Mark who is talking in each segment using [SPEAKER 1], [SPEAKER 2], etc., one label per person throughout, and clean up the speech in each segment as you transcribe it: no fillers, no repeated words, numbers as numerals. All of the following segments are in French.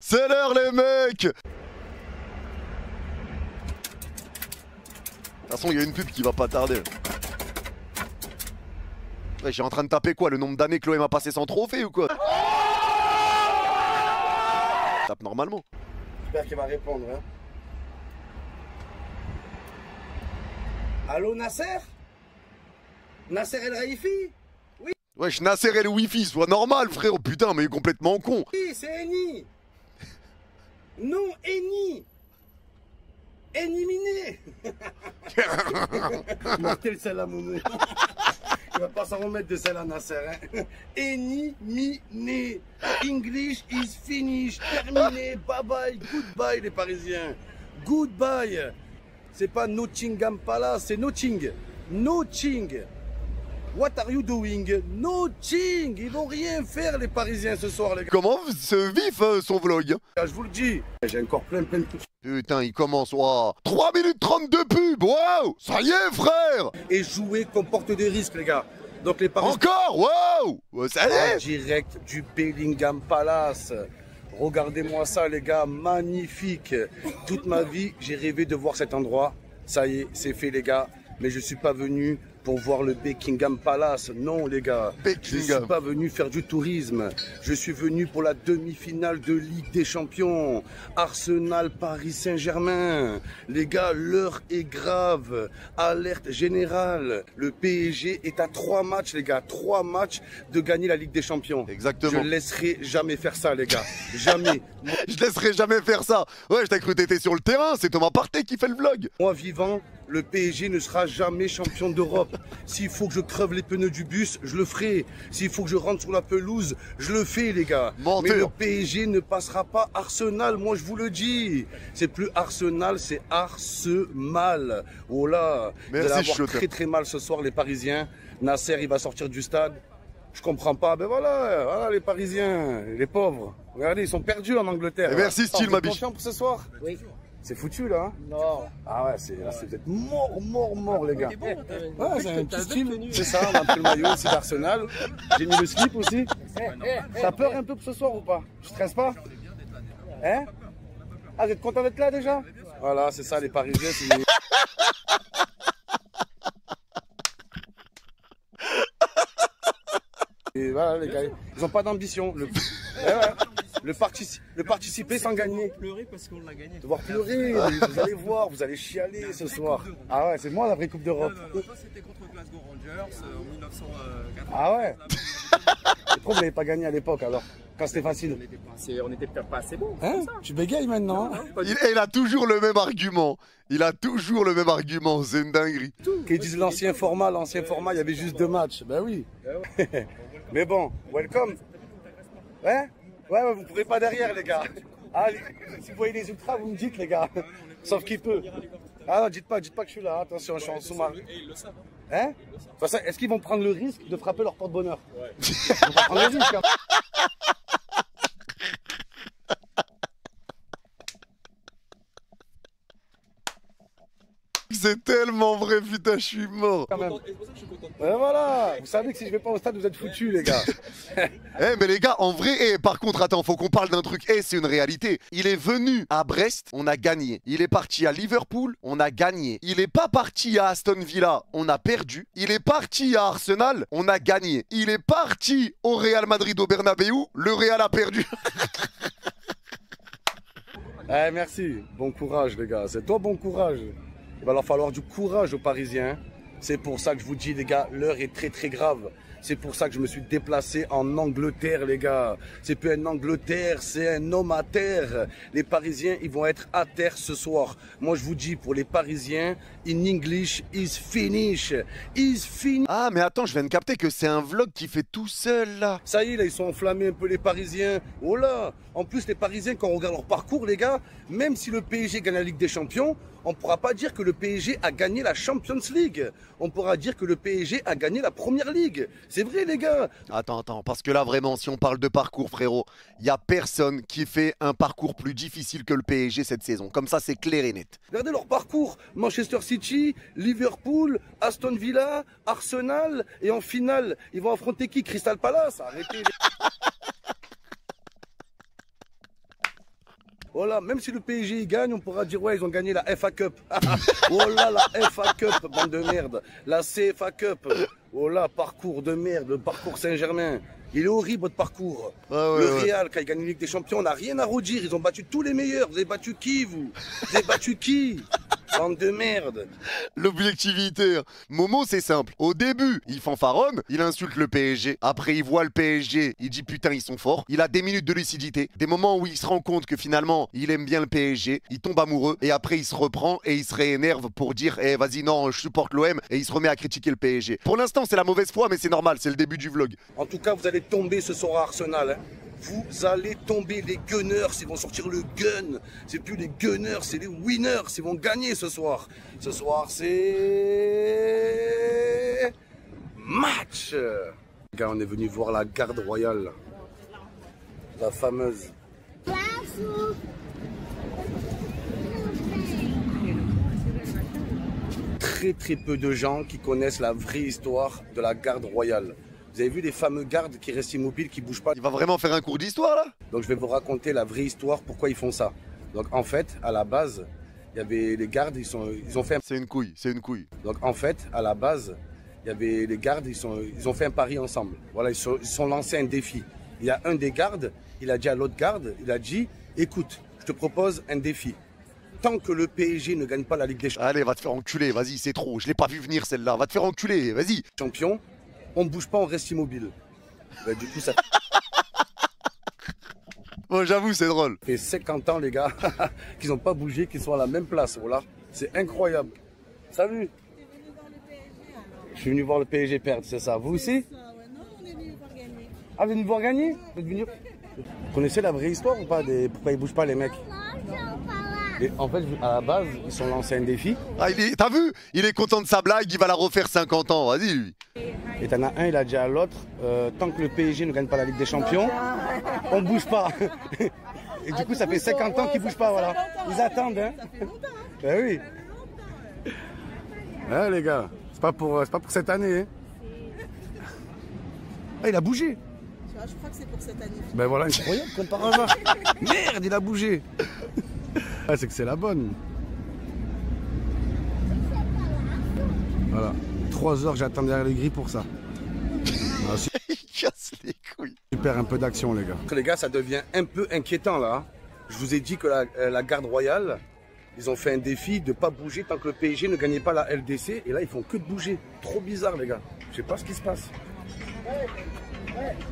[SPEAKER 1] C'est l'heure les mecs. De toute façon il y a une pub qui va pas tarder. Ouais, j'ai en train de taper quoi, le nombre d'années que l'OM a passé sans trophée ou quoi? Tape normalement.
[SPEAKER 2] J'espère qu'il va répondre. Hein. Allô Nasser? Nasser El Raifi? Oui.
[SPEAKER 1] Wesh, Nasser et le Wi-Fi, sois normal frère, putain mais il est complètement con.
[SPEAKER 2] Oui, c'est Eni. Non, Eni. Éliminé. Mortel Salamounou. Il va pas s'en remettre de celle-là, Nasser. Hein. Éliminé. English is finished. Terminé. Bye bye. Goodbye les Parisiens. Goodbye. C'est pas Nottingham Palace, c'est Notting. Notting. What are you doing? Nothing. Ils vont rien faire les Parisiens ce soir les gars.
[SPEAKER 1] Comment se vif son vlog?
[SPEAKER 2] Je vous le dis. J'ai encore plein de
[SPEAKER 1] Putain, il commence, waouh. 3 minutes 32 pubs, waouh. Ça y est frère.
[SPEAKER 2] Et jouer comporte des risques les gars. Donc les Parisiens...
[SPEAKER 1] Encore, waouh. Ça y est.
[SPEAKER 2] En direct du Bellingham Palace. Regardez-moi ça les gars, magnifique. Toute ma vie, j'ai rêvé de voir cet endroit. Ça y est, c'est fait les gars. Mais je suis pas venu pour voir le Buckingham Palace. Non les gars, je ne suis pas venu faire du tourisme. Je suis venu pour la demi-finale de Ligue des Champions. Arsenal Paris Saint-Germain. Les gars, l'heure est grave. Alerte générale. Le PSG est à 3 matchs les gars. 3 matchs de gagner la Ligue des Champions.
[SPEAKER 1] Exactement.
[SPEAKER 2] Je laisserai jamais faire ça les gars. Jamais.
[SPEAKER 1] Je laisserai jamais faire ça. Ouais, je t'ai cru t'étais sur le terrain. C'est Thomas Partey qui fait le vlog.
[SPEAKER 2] Moi vivant, le PSG ne sera jamais champion d'Europe. S'il faut que je creve les pneus du bus, je le ferai. S'il faut que je rentre sur la pelouse, je le fais les gars.
[SPEAKER 1] Menteur.
[SPEAKER 2] Mais le PSG ne passera pas Arsenal, moi je vous le dis. C'est plus Arsenal, c'est Arsenal. Oh là, vous allez avoir très très mal ce soir les Parisiens. Nasser il va sortir du stade. Je comprends pas, ben voilà les Parisiens, les pauvres. Regardez, ils sont perdus en Angleterre.
[SPEAKER 1] Et merci Style ma biche.
[SPEAKER 2] Confiant pour ce soir? Oui. C'est foutu là. Hein.
[SPEAKER 3] Non.
[SPEAKER 2] Ah ouais, c'est peut-être mort les gars.
[SPEAKER 3] Bon,
[SPEAKER 2] ouais, c'est un petit style. C'est ça, on a pris le maillot, c'est d'Arsenal. J'ai mis le slip aussi. T'as peur un peu pour ce soir ou pas? Tu stresses pas? Hein? Ah, vous êtes content d'être là déjà? Voilà, c'est ça les Parisiens. Et voilà les gars, ils ont pas d'ambition. Le participer sans gagner.
[SPEAKER 3] Pleurer parce qu'on l'a gagné.
[SPEAKER 2] Devoir pleurer, vous allez voir, vous allez chialer ce soir. Ah ouais, c'est moi la vraie Coupe d'Europe.
[SPEAKER 3] C'était contre Glasgow Rangers en 1980.
[SPEAKER 2] Ah ouais. Pourquoi vous n'avez pas gagné à l'époque alors? Quand c'était facile.
[SPEAKER 3] On était peut-être pas assez bon.
[SPEAKER 2] Hein? Tu bégayes maintenant.
[SPEAKER 1] Il a toujours le même argument. Il a toujours le même argument, c'est une dinguerie.
[SPEAKER 2] Qu'ils disent l'ancien format, il y avait juste 2 matchs. Ben oui. Mais bon, welcome. Ouais? Ouais, vous ne pourrez pas derrière, les gars. Ah, si vous voyez les ultras, vous me dites, les gars. Sauf qu'il peut. Ah non, dites pas que je suis là. Attention, je suis en sous-marin. Hein? Est-ce qu'ils vont prendre le risque de frapper leur porte-bonheur? Ouais. Ils vont pas prendre le risque. Hein.
[SPEAKER 1] C'est tellement vrai, putain, je suis mort.
[SPEAKER 2] Quand même. Et voilà, vous savez que si je vais pas au stade, vous êtes foutus, les gars.
[SPEAKER 1] Eh mais les gars, en vrai, par contre, attends, faut qu'on parle d'un truc. C'est une réalité. Il est venu à Brest, on a gagné. Il est parti à Liverpool, on a gagné. Il est pas parti à Aston Villa, on a perdu. Il est parti à Arsenal, on a gagné. Il est parti au Real Madrid au Bernabeu, le Real a perdu.
[SPEAKER 2] Eh merci, bon courage les gars, c'est toi bon courage. Il va leur falloir du courage aux Parisiens. C'est pour ça que je vous dis les gars, l'heure est très très grave. C'est pour ça que je me suis déplacé en Angleterre les gars. C'est plus un Angleterre, c'est un homme à terre. Les Parisiens, ils vont être à terre ce soir. Moi je vous dis, pour les Parisiens, in English is finish. Is finish.
[SPEAKER 1] Ah mais attends, je viens de capter que c'est un vlog qui fait tout seul là.
[SPEAKER 2] Ça y est, là ils sont enflammés un peu les Parisiens. Oh là. En plus les Parisiens, quand on regarde leur parcours les gars, même si le PSG gagne la Ligue des Champions, on ne pourra pas dire que le PSG a gagné la Champions League. On pourra dire que le PSG a gagné la Première Ligue. C'est vrai les gars.
[SPEAKER 1] Attends, parce que là vraiment, si on parle de parcours frérot, il n'y a personne qui fait un parcours plus difficile que le PSG cette saison. Comme ça, c'est clair et net.
[SPEAKER 2] Regardez leur parcours. Manchester City, Liverpool, Aston Villa, Arsenal. Et en finale, ils vont affronter qui? Crystal Palace. Arrêtez les... Voilà, même si le PSG gagne, on pourra dire ouais, ils ont gagné la FA Cup. Oh là, la FA Cup, bande de merde. La CFA Cup. Oh là, parcours de merde, le parcours Saint-Germain. Il est horrible votre parcours. Le Real, quand il gagne la Ligue des Champions, on n'a rien à redire. Ils ont battu tous les meilleurs. Vous avez battu qui, vous? Vous avez battu qui? Bande de merde.
[SPEAKER 1] L'objectivité. Momo, c'est simple. Au début, il fanfaronne, il insulte le PSG. Après, il voit le PSG, il dit putain, ils sont forts. Il a des minutes de lucidité, des moments où il se rend compte que finalement, il aime bien le PSG. Il tombe amoureux et après, il se reprend et il se réénerve pour dire eh, vas-y, non, je supporte l'OM et il se remet à critiquer le PSG. Pour l'instant, c'est la mauvaise foi, mais c'est normal, c'est le début du vlog.
[SPEAKER 2] En tout cas, vous allez tomber ce soir à Arsenal. Hein. Vous allez tomber, les Gunners, ils vont sortir le gun. C'est plus les Gunners, c'est les Winners. Ils vont gagner ce soir. Ce soir, c'est match. Les gars, on est venu voir la garde royale. La fameuse. Très peu de gens qui connaissent la vraie histoire de la garde royale. Vous avez vu les fameux gardes qui restent immobiles, qui ne bougent pas?
[SPEAKER 1] Il va vraiment faire un cours d'histoire là?
[SPEAKER 2] Donc je vais vous raconter la vraie histoire, pourquoi ils font ça. Donc en fait, à la base, il y avait les gardes, ils ont fait un...
[SPEAKER 1] C'est une couille, c'est une couille.
[SPEAKER 2] Donc en fait, à la base, il y avait les gardes, ils ont fait un pari ensemble. Voilà, ils sont lancés un défi. Il y a un des gardes, il a dit à l'autre garde, il a dit, écoute, je te propose un défi. Tant que le PSG ne gagne pas la Ligue des Champions...
[SPEAKER 1] Allez, va te faire enculer, vas-y, c'est trop. Je l'ai pas vu venir celle-là, va te faire enculer, vas-y.
[SPEAKER 2] Champion, on ne bouge pas, on reste immobile. Bah, du coup, ça
[SPEAKER 1] Bon, j'avoue, c'est drôle.
[SPEAKER 2] fait 50 ans, les gars, qu'ils n'ont pas bougé, qu'ils sont à la même place. Voilà, c'est incroyable. Salut. Je suis venu voir le PSG perdre, c'est ça. Vous aussi? Ah, vous venez voir gagner? Vous connaissez la vraie histoire ou pas pourquoi ils bougent pas, les mecs? Et en fait, à la base, ils sont lancés un défi.
[SPEAKER 1] Ah, t'as vu? Il est content de sa blague, il va la refaire 50 ans, vas-y lui.
[SPEAKER 2] Et t'en as un, il a dit à l'autre, tant que le PSG ne gagne pas la Ligue des Champions, on bouge pas. Et du coup, ça fait 50 ans qu'ils bougent pas, voilà. Ils attendent, hein. Ben oui. Ouais, les gars, c'est pas pour cette année, hein. Ah, il a bougé.
[SPEAKER 4] Je crois que c'est pour cette année.
[SPEAKER 2] Ben voilà, incroyable, comme par hasard. Merde, il a bougé. Ah, c'est que c'est la bonne. Voilà. 3 heures, j'attends derrière les grilles pour ça. Ah,
[SPEAKER 1] Il casse les couilles.
[SPEAKER 2] super, un peu d'action, les gars. Les gars, ça devient un peu inquiétant, là. Je vous ai dit que la garde royale, ils ont fait un défi de ne pas bouger tant que le PSG ne gagnait pas la LDC. Et là, ils font que de bouger. Trop bizarre, les gars. Je sais pas ce qui se passe.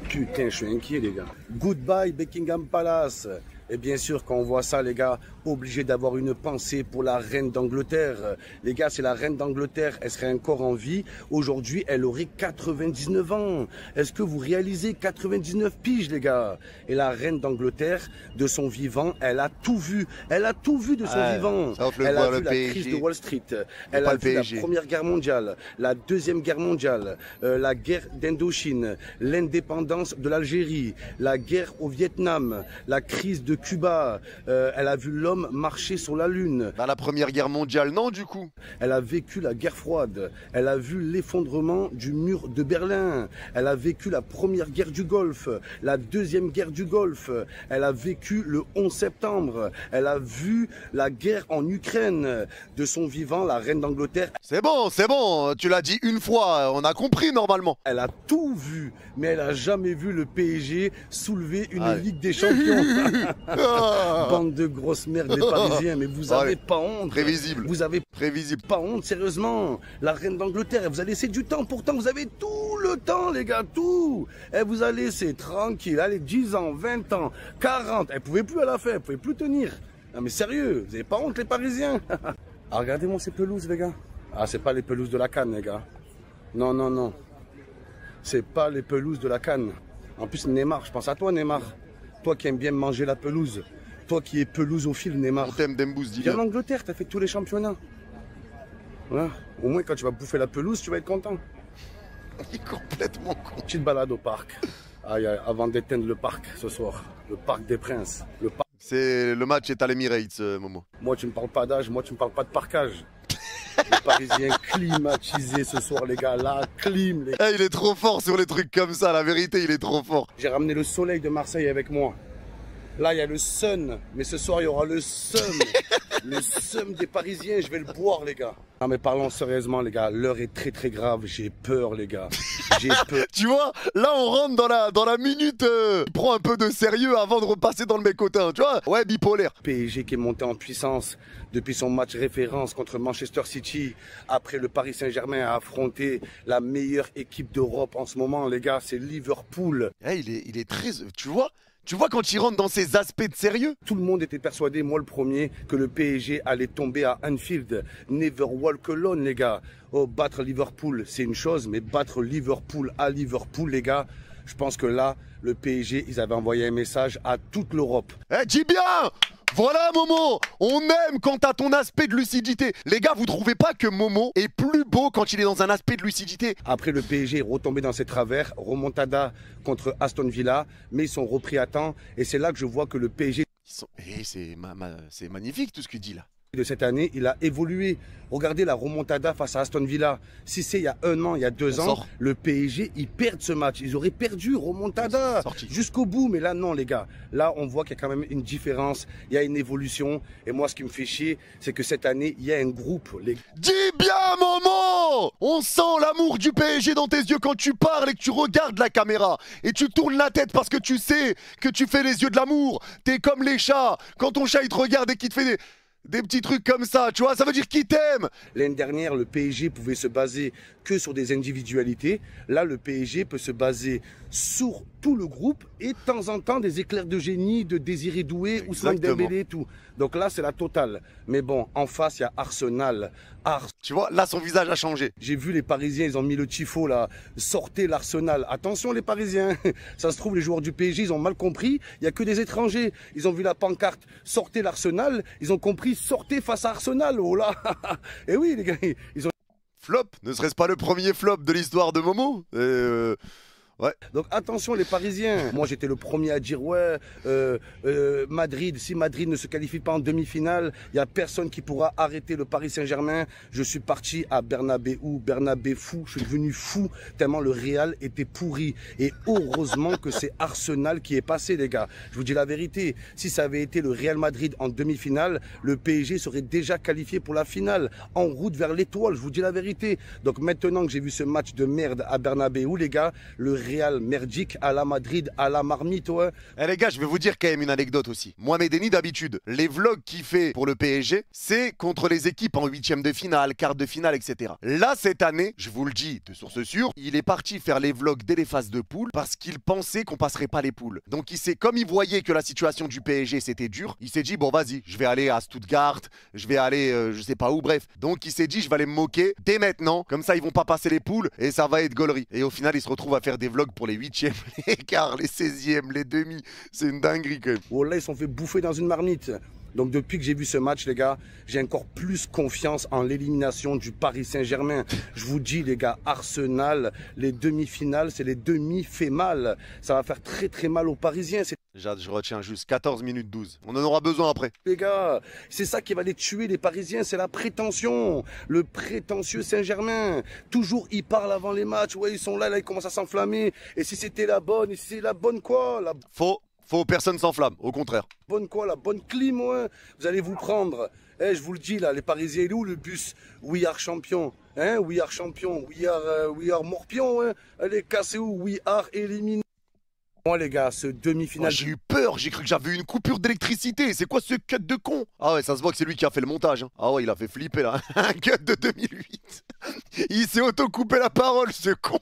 [SPEAKER 2] Putain, je suis inquiet, les gars. Goodbye, Buckingham Palace. Et bien sûr, quand on voit ça, les gars, obligé d'avoir une pensée pour la reine d'Angleterre. Les gars, c'est la reine d'Angleterre, elle serait encore en vie. Aujourd'hui, elle aurait 99 ans. Est-ce que vous réalisez 99 piges, les gars? Et la reine d'Angleterre, de son vivant, elle a tout vu. Elle a tout vu de son vivant. Elle a vu la crise de Wall Street. Elle a vu la Première Guerre mondiale, la Deuxième Guerre mondiale, la guerre d'Indochine, l'indépendance de l'Algérie, la guerre au Vietnam, la crise de Cuba. Elle a vu l'homme marcher sur la Lune.
[SPEAKER 1] Dans la Première Guerre mondiale, non, du coup.
[SPEAKER 2] Elle a vécu la guerre froide. Elle a vu l'effondrement du mur de Berlin. Elle a vécu la Première Guerre du Golfe, la Deuxième Guerre du Golfe. Elle a vécu le 11 septembre. Elle a vu la guerre en Ukraine. De son vivant, la reine d'Angleterre.
[SPEAKER 1] C'est bon, tu l'as dit une fois, on a compris normalement.
[SPEAKER 2] Elle a tout vu, mais elle a jamais vu le PSG soulever une Ligue des Champions. Bande de grosses merdes des Parisiens, mais vous avez pas honte.
[SPEAKER 1] Prévisible.
[SPEAKER 2] Vous avez
[SPEAKER 1] prévisible.
[SPEAKER 2] Pas honte, sérieusement. La reine d'Angleterre, elle vous a laissé du temps. Pourtant, vous avez tout le temps, les gars, tout. Elle vous a laissé tranquille. Allez, 10 ans, 20 ans, 40. Elle pouvait plus à la fin, elle pouvait plus tenir. Non, mais sérieux, vous avez pas honte, les Parisiens? Ah, regardez-moi ces pelouses, les gars. Ah, c'est pas les pelouses de la Cannes, les gars. Non, non, non. C'est pas les pelouses de la Cannes. En plus, Neymar, je pense à toi, Neymar. Toi qui aimes bien manger la pelouse. Toi qui es pelouse au fil, Neymar.
[SPEAKER 1] Thème d'Embous, dis.
[SPEAKER 2] Viens en Angleterre, t'as fait tous les championnats. Voilà. Au moins, quand tu vas bouffer la pelouse, tu vas être content.
[SPEAKER 1] Il est complètement con.
[SPEAKER 2] Petite balade au parc. Avant d'éteindre le parc ce soir. Le parc des Princes.
[SPEAKER 1] Le match est à l'Emirates, Momo.
[SPEAKER 2] Moi, tu me parles pas d'âge, moi, tu me parles pas de parkage. Les Parisiens climatisés ce soir, les gars. La clim, les gars.
[SPEAKER 1] Il est trop fort sur les trucs comme ça, la vérité, il est trop fort.
[SPEAKER 2] J'ai ramené le soleil de Marseille avec moi. Là, il y a le Sun, mais ce soir, il y aura le Sun. Le Sun des Parisiens, je vais le boire, les gars. Non, mais parlons sérieusement, les gars. L'heure est très, très grave. J'ai peur, les gars. J'ai peur.
[SPEAKER 1] Tu vois, là on rentre dans la minute. Prends un peu de sérieux avant de repasser dans le mécotin. Tu vois, ouais, bipolaire.
[SPEAKER 2] PSG qui est monté en puissance depuis son match référence contre Manchester City. Après, le Paris Saint-Germain a affronté la meilleure équipe d'Europe en ce moment, les gars. C'est Liverpool.
[SPEAKER 1] Eh, il est très. Tu vois quand il rentre dans ces aspects de sérieux.
[SPEAKER 2] Tout le monde était persuadé, moi le premier, que le PSG allait tomber à Anfield. Never walk alone, les gars. Oh, battre Liverpool, c'est une chose, mais battre Liverpool à Liverpool, les gars, je pense que là, le PSG, ils avaient envoyé un message à toute l'Europe.
[SPEAKER 1] Eh, dis bien! Voilà Momo, on aime quand t'as ton aspect de lucidité. Les gars, vous trouvez pas que Momo est plus beau quand il est dans un aspect de lucidité?
[SPEAKER 2] Après, le PSG est retombé dans ses travers, remontada contre Aston Villa, mais ils sont repris à temps. Et c'est là que je vois que le PSG
[SPEAKER 1] C'est magnifique tout ce qu'il dit là.
[SPEAKER 2] de cette année, il a évolué. Regardez la remontada face à Aston Villa. Si c'est il y a 1 an, il y a 2 ans, le PSG, ils perdent ce match. Ils auraient perdu remontada jusqu'au bout. Mais là, non, les gars. Là, on voit qu'il y a quand même une différence. Il y a une évolution. Et moi, ce qui me fait chier, c'est que cette année, il y a un groupe.
[SPEAKER 1] Dis bien, Momo! On sent l'amour du PSG dans tes yeux quand tu parles et que tu regardes la caméra. Et tu tournes la tête parce que tu sais que tu fais les yeux de l'amour. T'es comme les chats. Quand ton chat, il te regarde et qu'il te fait des petits trucs comme ça, tu vois, ça veut dire qu'il t'aime.
[SPEAKER 2] L'année dernière, le PSG pouvait se baser que sur des individualités. Là, le PSG peut se baser sur tout le groupe et de temps en temps des éclairs de génie, de Désiré Doué, Ousmane Dembélé et tout. Donc là, c'est la totale. Mais bon, en face, il y a Arsenal.
[SPEAKER 1] Tu vois, là, son visage a changé.
[SPEAKER 2] J'ai vu les Parisiens, ils ont mis le tifo là. Sortez l'Arsenal. Attention les Parisiens. Ça se trouve, les joueurs du PSG, ils ont mal compris. Il n'y a que des étrangers. Ils ont vu la pancarte. Sortez l'Arsenal. Ils ont compris. Sortez face à Arsenal. Oh là. Et oui, les gars, ils ont...
[SPEAKER 1] Flop. Ne serait-ce pas le premier flop de l'histoire de Momo? Ouais.
[SPEAKER 2] Donc attention les Parisiens. Moi j'étais le premier à dire ouais, Madrid, si Madrid ne se qualifie pas en demi-finale, il n'y a personne qui pourra arrêter le Paris Saint-Germain. Je suis parti à Bernabéu, fou, je suis devenu fou tellement le Real était pourri. Et heureusement que c'est Arsenal qui est passé les gars. Je vous dis la vérité, si ça avait été le Real Madrid en demi-finale, le PSG serait déjà qualifié pour la finale, en route vers l'étoile, je vous dis la vérité. Donc maintenant que j'ai vu ce match de merde à Bernabéu les gars, le Real merdique à la Madrid, à la marmite, ouais.
[SPEAKER 1] Eh les gars, je vais vous dire quand même une anecdote aussi. Mohamed Eni, d'habitude, les vlogs qu'il fait pour le PSG, c'est contre les équipes en 8e de finale, quart de finale, etc. Là, cette année, je vous le dis de source sûre, il est parti faire les vlogs dès les phases de poule parce qu'il pensait qu'on passerait pas les poules. Donc comme il voyait que la situation du PSG c'était dur, il s'est dit bon vas-y, je vais aller à Stuttgart, je vais aller je sais pas où, bref. Donc il s'est dit je vais aller me moquer dès maintenant, comme ça ils vont pas passer les poules et ça va être gaulerie. Et au final, il se retrouve à faire des vlogs pour les 8e, les quarts, les 16e, les demi. C'est une dinguerie quand même.
[SPEAKER 2] Oh là, ils sont fait bouffer dans une marmite. Donc depuis que j'ai vu ce match, les gars, j'ai encore plus confiance en l'élimination du Paris Saint-Germain. Je vous dis, les gars, Arsenal, les demi-finales, c'est les demi fait mal. Ça va faire très très mal aux Parisiens.
[SPEAKER 1] Je retiens juste 14 minutes 12. On en aura besoin après.
[SPEAKER 2] Les gars, c'est ça qui va les tuer, les Parisiens, c'est la prétention. Le prétentieux Saint-Germain. Toujours, ils parlent avant les matchs. Ouais, ils sont là, ils commencent à s'enflammer. Et si c'était la bonne, et si c'est la bonne quoi
[SPEAKER 1] Faux, personne s'enflamme, au contraire.
[SPEAKER 2] Bonne quoi, la bonne clim, ouais. Vous allez vous prendre. Eh, je vous le dis là, les Parisiens, il est où le bus? We are champion. Hein, we are champion. We are morpion, hein. Allez, cassez où? We are éliminé. Moi les gars, ce demi-finale...
[SPEAKER 1] J'ai eu peur, j'ai cru que j'avais une coupure d'électricité. C'est quoi ce cut de con? Ah ouais, ça se voit que c'est lui qui a fait le montage. Hein. Ah ouais, il a fait flipper là. Un cut de 2008. Il s'est auto-coupé la parole, ce con.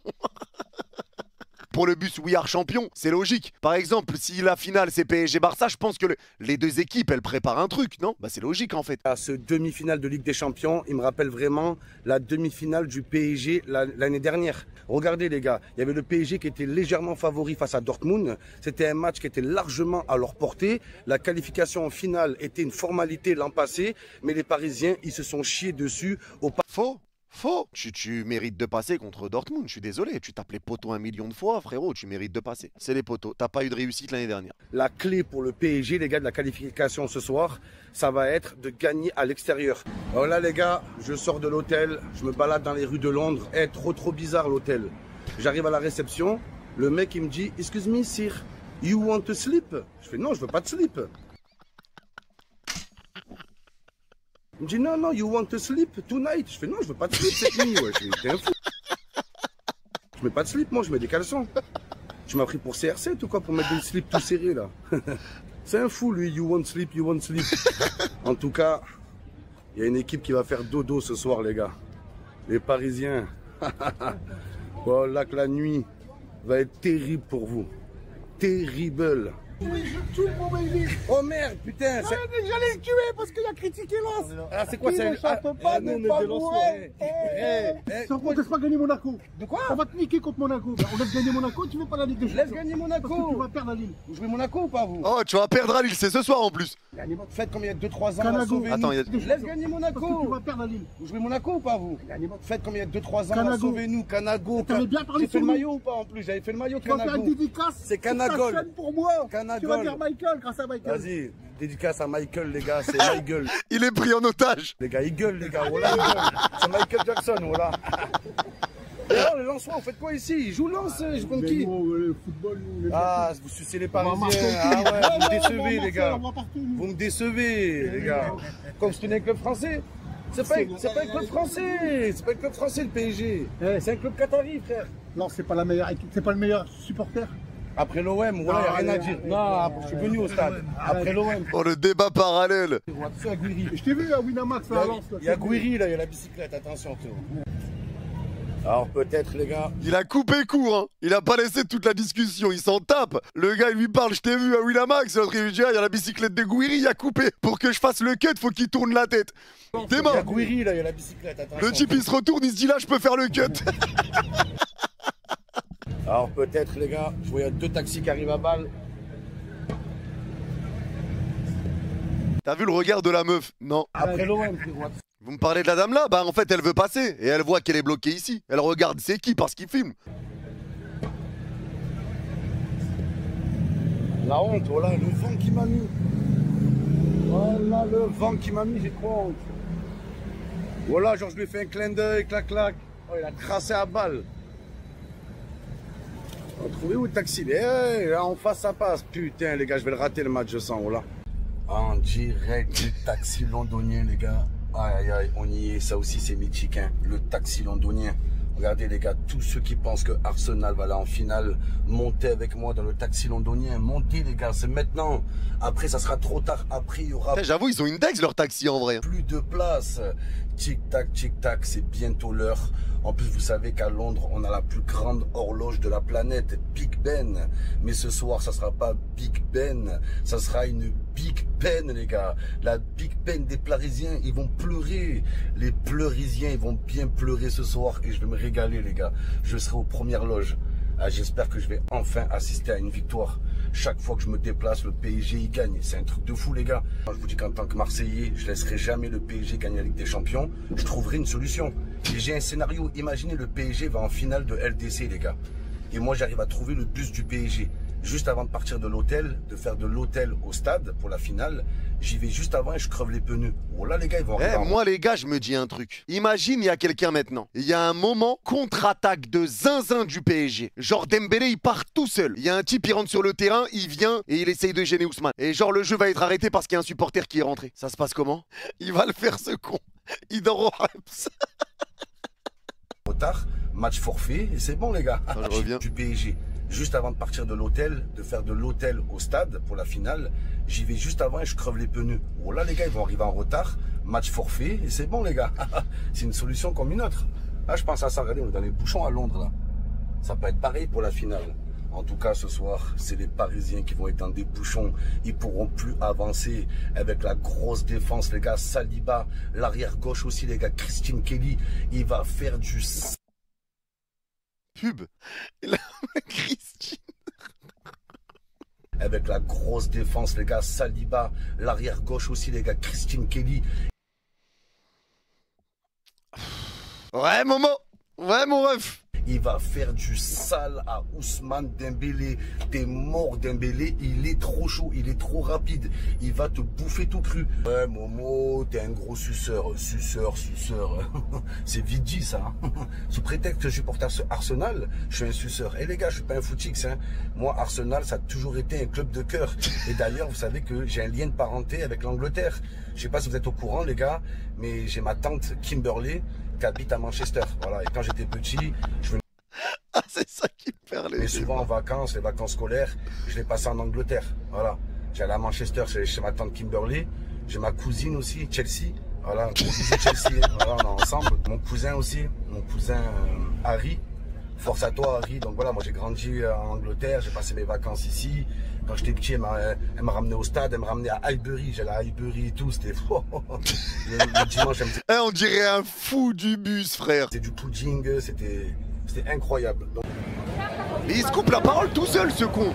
[SPEAKER 1] Pour le bus We Are Champion, c'est logique. Par exemple, si la finale c'est PSG-Barça, je pense que les deux équipes, elles préparent un truc, non? Bah c'est logique en fait.
[SPEAKER 2] À ce demi-finale de Ligue des Champions, il me rappelle vraiment la demi-finale du PSG l'année dernière. Regardez les gars, il y avait le PSG qui était légèrement favori face à Dortmund. C'était un match qui était largement à leur portée. La qualification en finale était une formalité l'an passé, mais les Parisiens, ils se sont chiés dessus.
[SPEAKER 1] Faux. Tu mérites de passer contre Dortmund, je suis désolé. Tu tapes les poteaux 1 million de fois, frérot, tu mérites de passer. C'est les poteaux, t'as pas eu de réussite l'année dernière.
[SPEAKER 2] La clé pour le PSG, les gars, de la qualification ce soir, ça va être de gagner à l'extérieur. Alors là, les gars, je sors de l'hôtel, je me balade dans les rues de Londres. Trop bizarre l'hôtel. J'arrive à la réception, le mec il me dit « Excuse me, sir, You want to sleep? Je fais non, je veux pas de slip. Il me dit non, you want to sleep tonight? Je fais non, je veux pas de slip cette nuit. Ouais. Je fais, t'es un fou. Je mets pas de slip, moi, je mets des caleçons. Tu m'as pris pour CR7 ou quoi pour mettre des slips tout serrés là? C'est un fou lui, you want sleep, you want sleep. En tout cas, il y a une équipe qui va faire dodo ce soir les gars. Les Parisiens. Voilà que la nuit va être terrible pour vous. Terrible.
[SPEAKER 5] Oui, je tue mon baby.
[SPEAKER 2] Oh merde, putain.
[SPEAKER 5] J'allais le tuer parce qu'il a critiqué Lens.
[SPEAKER 2] Ah, c'est quoi ça?
[SPEAKER 5] Ne peut pas ne pas bourrer. Ça ne laisse pas gagner Monaco.
[SPEAKER 2] De quoi?
[SPEAKER 5] On va te niquer contre Monaco. On laisse gagner Monaco, tu veux pas la Ligue des Champions.
[SPEAKER 2] Laisse gagner Monaco.
[SPEAKER 5] Parce que tu vas perdre la Lille.
[SPEAKER 2] Vous jouez Monaco ou pas vous?
[SPEAKER 1] Oh, tu vas perdre à Lille, c'est ce soir en plus.
[SPEAKER 2] Faites comme il y a 2-3 ans.
[SPEAKER 5] Canago.
[SPEAKER 1] Attends, il y a...
[SPEAKER 2] Laisse gagner
[SPEAKER 5] Parce que tu
[SPEAKER 2] Monaco.
[SPEAKER 5] vas perdre la Lille.
[SPEAKER 2] Vous jouez Monaco ou pas vous? Faites comme il y a 2-3 ans.
[SPEAKER 5] Canago.
[SPEAKER 2] Sauvez-nous, Canago.
[SPEAKER 5] T'avais bien parlé
[SPEAKER 2] J'ai fait
[SPEAKER 5] sur
[SPEAKER 2] le
[SPEAKER 5] nous.
[SPEAKER 2] maillot ou pas en plus? J'avais fait le maillot
[SPEAKER 5] Tu vas faire une
[SPEAKER 2] Canago.
[SPEAKER 5] dédicace.
[SPEAKER 2] C'est
[SPEAKER 5] sur ta
[SPEAKER 2] Canagol.
[SPEAKER 5] chaîne pour moi.
[SPEAKER 2] Canagol.
[SPEAKER 5] Tu vas dire Michael grâce à Michael.
[SPEAKER 2] Vas-y, dédicace à Michael les gars, c'est Michael.
[SPEAKER 1] Il est pris en otage.
[SPEAKER 2] Les gars, il gueule les gars, voilà, il gueule. C'est Michael Jackson, voilà. Et alors les Lensois, vous faites quoi ici? Ils jouent Lens, je joue contre qui?
[SPEAKER 5] Le football, nous,
[SPEAKER 2] Ah, vous sucez les
[SPEAKER 5] on va
[SPEAKER 2] Parisiens.
[SPEAKER 5] marquer.
[SPEAKER 2] Ah ouais, vous me
[SPEAKER 5] On
[SPEAKER 2] décevez
[SPEAKER 5] va
[SPEAKER 2] les gars.
[SPEAKER 5] on va partout, nous.
[SPEAKER 2] Vous me décevez les gars. Comme je tenais un club français. C'est pas un club français. C'est pas un club français le PSG. C'est un club qatari frère.
[SPEAKER 5] Non, c'est pas la meilleure équipe, c'est pas le meilleur supporter.
[SPEAKER 2] Après l'OM, voilà, il n'y a rien à dire. Non, je suis venu au stade. Après l'OM.
[SPEAKER 1] Oh, le débat parallèle.
[SPEAKER 2] Attention à Guiri.
[SPEAKER 5] Je t'ai vu à Winamax à Lens.
[SPEAKER 2] Il y a Guiri là, il y a la bicyclette, attention. Alors peut-être les gars.
[SPEAKER 1] Il a coupé court, hein. Il a pas laissé toute la discussion, il s'en tape. Le gars, il lui parle, je t'ai vu à Winamax. L'autre, il lui dit, ah, il y a la bicyclette de Guiri, il a coupé. Pour que je fasse le cut, faut qu'il tourne la tête. T'es
[SPEAKER 2] Il y a
[SPEAKER 1] mort.
[SPEAKER 2] Guiri là, il y a la bicyclette, attention.
[SPEAKER 1] Le type, il se retourne, il se dit, là, je peux faire le cut.
[SPEAKER 2] Alors peut-être les gars, je vois il y a 2 taxis qui arrivent à Bâle.
[SPEAKER 1] T'as vu le regard de la meuf? Non.
[SPEAKER 2] Après l'OM, frérot.
[SPEAKER 1] Vous me parlez de la dame là? Bah en fait elle veut passer et elle voit qu'elle est bloquée ici. Elle regarde c'est qui parce qu'il filme.
[SPEAKER 2] La honte, voilà, le vent qui m'a mis. Voilà le vent qui m'a mis, j'ai trop honte. Voilà, genre je lui ai fait un clin d'œil, clac clac. Oh, il a crassé à balle. On va trouver où le taxi? Eh, là en face ça passe. Putain les gars, je vais le rater le match, je sens, voilà. En direct du taxi londonien les gars. Aïe aïe aïe, on y est, ça aussi c'est mythique, hein. Le taxi londonien. Regardez les gars, tous ceux qui pensent que Arsenal va aller en finale, montez avec moi dans le taxi londonien. Montez les gars, c'est maintenant. Après ça sera trop tard, après il y aura
[SPEAKER 1] J'avoue ils ont une dex leur taxi en vrai.
[SPEAKER 2] plus de place. Tic tac, c'est bientôt l'heure. En plus, vous savez qu'à Londres, on a la plus grande horloge de la planète, Big Ben. Mais ce soir, ça sera pas Big Ben, ça sera une Big Ben, les gars. La Big Ben des Parisiens, ils vont pleurer. Les Pleurisiens, ils vont bien pleurer ce soir et je vais me régaler, les gars. Je serai aux premières loges. Ah, j'espère que je vais enfin assister à une victoire. Chaque fois que je me déplace, le PSG il gagne. C'est un truc de fou les gars. Moi, je vous dis qu'en tant que Marseillais, je laisserai jamais le PSG gagner la Ligue des Champions. Je trouverai une solution. Et j'ai un scénario. Imaginez le PSG va en finale de LDC les gars. Et moi j'arrive à trouver le bus du PSG. Juste avant de partir de l'hôtel, de faire de l'hôtel au stade pour la finale, j'y vais juste avant et je creve les pneus. Oh là les gars, ils vont arriver.
[SPEAKER 1] Moi les gars, je me dis un truc. Imagine il y a quelqu'un maintenant. Il y a un moment, contre-attaque de zinzin du PSG. Genre Dembélé il part tout seul. Il y a un type, il rentre sur le terrain, il vient et il essaye de gêner Ousmane. Et genre le jeu va être arrêté parce qu'il y a un supporter qui est rentré. Ça se passe comment? Il va le faire ce con. Il dort au Reps.
[SPEAKER 2] Retard, match forfait et c'est bon les gars.
[SPEAKER 1] je reviens.
[SPEAKER 2] Du PSG. Juste avant de partir de l'hôtel, de faire de l'hôtel au stade pour la finale, j'y vais juste avant et je creve les pneus. Oh là les gars, ils vont arriver en retard, match forfait et c'est bon les gars. C'est une solution comme une autre. Là je pense à ça, regardez, on est dans les bouchons à Londres là. Ça peut être pareil pour la finale. En tout cas ce soir, c'est les Parisiens qui vont être dans des bouchons. Ils pourront plus avancer avec la grosse défense les gars. Saliba, l'arrière gauche aussi les gars. Christine Kelly, il va faire du...
[SPEAKER 1] Pub. Et là, Christine.
[SPEAKER 2] Avec la grosse défense, les gars. Saliba, l'arrière gauche aussi, les gars. Christine Kelly.
[SPEAKER 1] Ouais, Momo. Ouais, mon ref.
[SPEAKER 2] Il va faire du sale à Ousmane Dembélé. T'es mort Dembélé, il est trop chaud, il est trop rapide. Il va te bouffer tout cru. Ouais Momo, t'es un gros suceur. Suceur. C'est vite dit ça. Hein. Sous prétexte que je supporte Arsenal, je suis un suceur. Et les gars, je suis pas un footix. Hein. Moi, Arsenal, ça a toujours été un club de cœur. Et d'ailleurs, vous savez que j'ai un lien de parenté avec l'Angleterre. Je sais pas si vous êtes au courant les gars, mais j'ai ma tante Kimberley qui habite à Manchester. Voilà. Et quand j'étais petit, je venais...
[SPEAKER 1] Ah, c'est ça qui me permet.
[SPEAKER 2] Mais souvent en vacances, les vacances scolaires, je les passais en Angleterre. Voilà. J'allais à Manchester chez ma tante Kimberley. J'ai ma cousine aussi, Chelsea. Voilà, gros bisous Chelsea. Voilà, on est ensemble. Mon cousin aussi, mon cousin Harry. Force à toi Harry. Donc voilà, moi j'ai grandi en Angleterre, j'ai passé mes vacances ici. Quand j'étais petit, elle m'a ramené au stade, elle m'a ramené à Highbury. J'allais à Highbury et tout, c'était fou. Le dimanche, elle me disait...
[SPEAKER 1] On dirait un fou du bus, frère.
[SPEAKER 2] C'était du pudding, c'était incroyable. Donc...
[SPEAKER 1] Mais il se coupe la parole tout seul, ce con.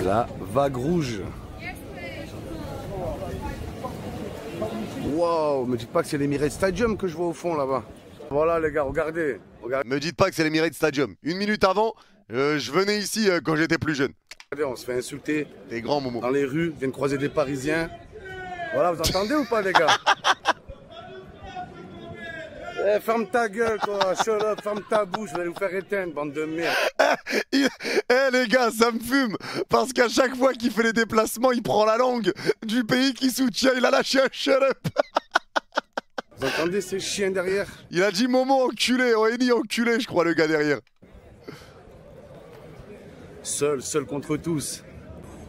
[SPEAKER 2] La vague rouge. Waouh, me dites pas que c'est l'Emirates Stadium que je vois au fond là-bas. Voilà les gars, regardez.
[SPEAKER 1] Me dites pas que c'est l'Emirates Stadium. Une minute avant, je venais ici quand j'étais plus jeune.
[SPEAKER 2] Regardez, on se fait insulter.
[SPEAKER 1] Des grands moments.
[SPEAKER 2] Dans les rues, viennent croiser des Parisiens. Voilà, vous entendez ou pas les gars? Eh, ferme ta gueule quoi, shut up, ferme ta bouche, vous allez vous faire éteindre, bande de merde.
[SPEAKER 1] Eh les gars, ça me fume. Parce qu'à chaque fois qu'il fait les déplacements, il prend la langue du pays qui soutient. Il a lâché un shut up.
[SPEAKER 2] Vous entendez ces chiens derrière?
[SPEAKER 1] Il a dit Momo enculé, Oeni enculé, je crois, le gars derrière.
[SPEAKER 2] Seul contre tous.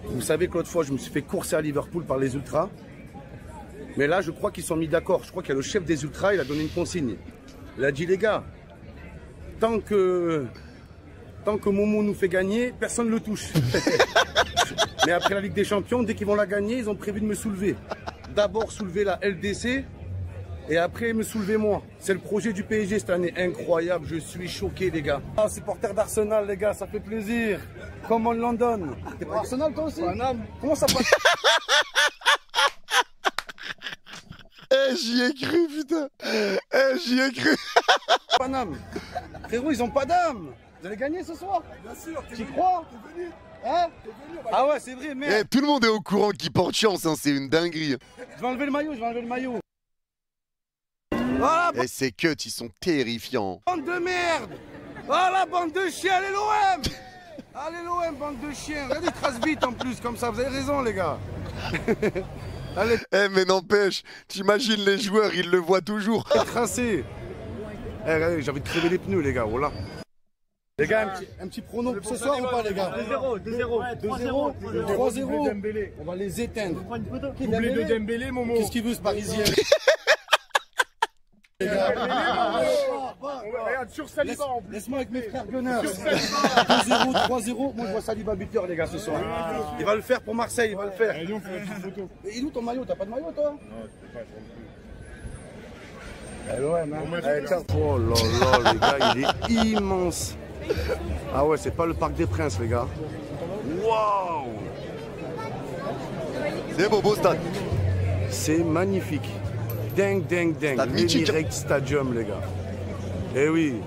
[SPEAKER 2] Vous savez que l'autre fois, je me suis fait courser à Liverpool par les ultras. Mais là, je crois qu'ils sont mis d'accord. Je crois qu'il y a le chef des ultras, il a donné une consigne. Il a dit, les gars, tant que Momo nous fait gagner, personne ne le touche. Mais après la Ligue des Champions, dès qu'ils vont la gagner, ils ont prévu de me soulever. D'abord soulever la LDC et après me soulever moi. C'est le projet du PSG cette année. Incroyable, je suis choqué les gars. Ah, supporter d'Arsenal les gars, ça fait plaisir. Comme en London. T'es pas Arsenal toi aussi? Comment ça passe?
[SPEAKER 1] Eh, j'y ai cru, putain. Eh, j'y ai cru.
[SPEAKER 2] Paname. Frérot, ils ont pas d'âme. Vous allez gagner ce soir? Bien sûr. Tu crois? T'es venu. Hein? Ah ouais, c'est vrai, merde.
[SPEAKER 1] Eh, tout le monde est au courant qu'il porte chance, hein, c'est une dinguerie.
[SPEAKER 2] Je vais enlever le maillot, Voilà,
[SPEAKER 1] Et ces cuts, ils sont terrifiants.
[SPEAKER 2] bande de merde. Voilà, bande de chiens, allez l'OM. Allez l'OM, bande de chiens. Regardez, ils tracent vite en plus, comme ça, vous avez raison les gars. Allez,
[SPEAKER 1] Eh, mais n'empêche, t'imagines les joueurs, ils le voient toujours.
[SPEAKER 2] tracez. Eh, regardez, j'ai envie de crever les pneus les gars, voilà. Les gars, un petit prono pour ce soir ou pas les gars?
[SPEAKER 5] 2-0,
[SPEAKER 2] 2-0, 3-0. On va les éteindre.
[SPEAKER 5] Doublé de Dembélé, Momo.
[SPEAKER 2] Qu'est-ce qu'il veut ce parisien? Les gars.
[SPEAKER 5] Regarde, sur Saliba en plus.
[SPEAKER 2] Laisse-moi avec mes frères Gunners. 2-0, 3-0. Moi je vois Saliba buteur les gars ce soir. Il va le faire pour Marseille, il va le faire.
[SPEAKER 5] Allez, on fait une petite photo.
[SPEAKER 2] Mais il est où ton maillot? T'as pas de maillot toi?
[SPEAKER 5] Non, je peux pas,
[SPEAKER 2] Allez, tiens. Oh là là les gars, il est immense. Ah ouais, c'est pas le Parc des Princes les gars. Waouh!
[SPEAKER 1] C'est beau stade.
[SPEAKER 2] C'est magnifique. Dingue.
[SPEAKER 1] Stade mythique.
[SPEAKER 2] L'Emirates Stadium, les gars. Eh oui,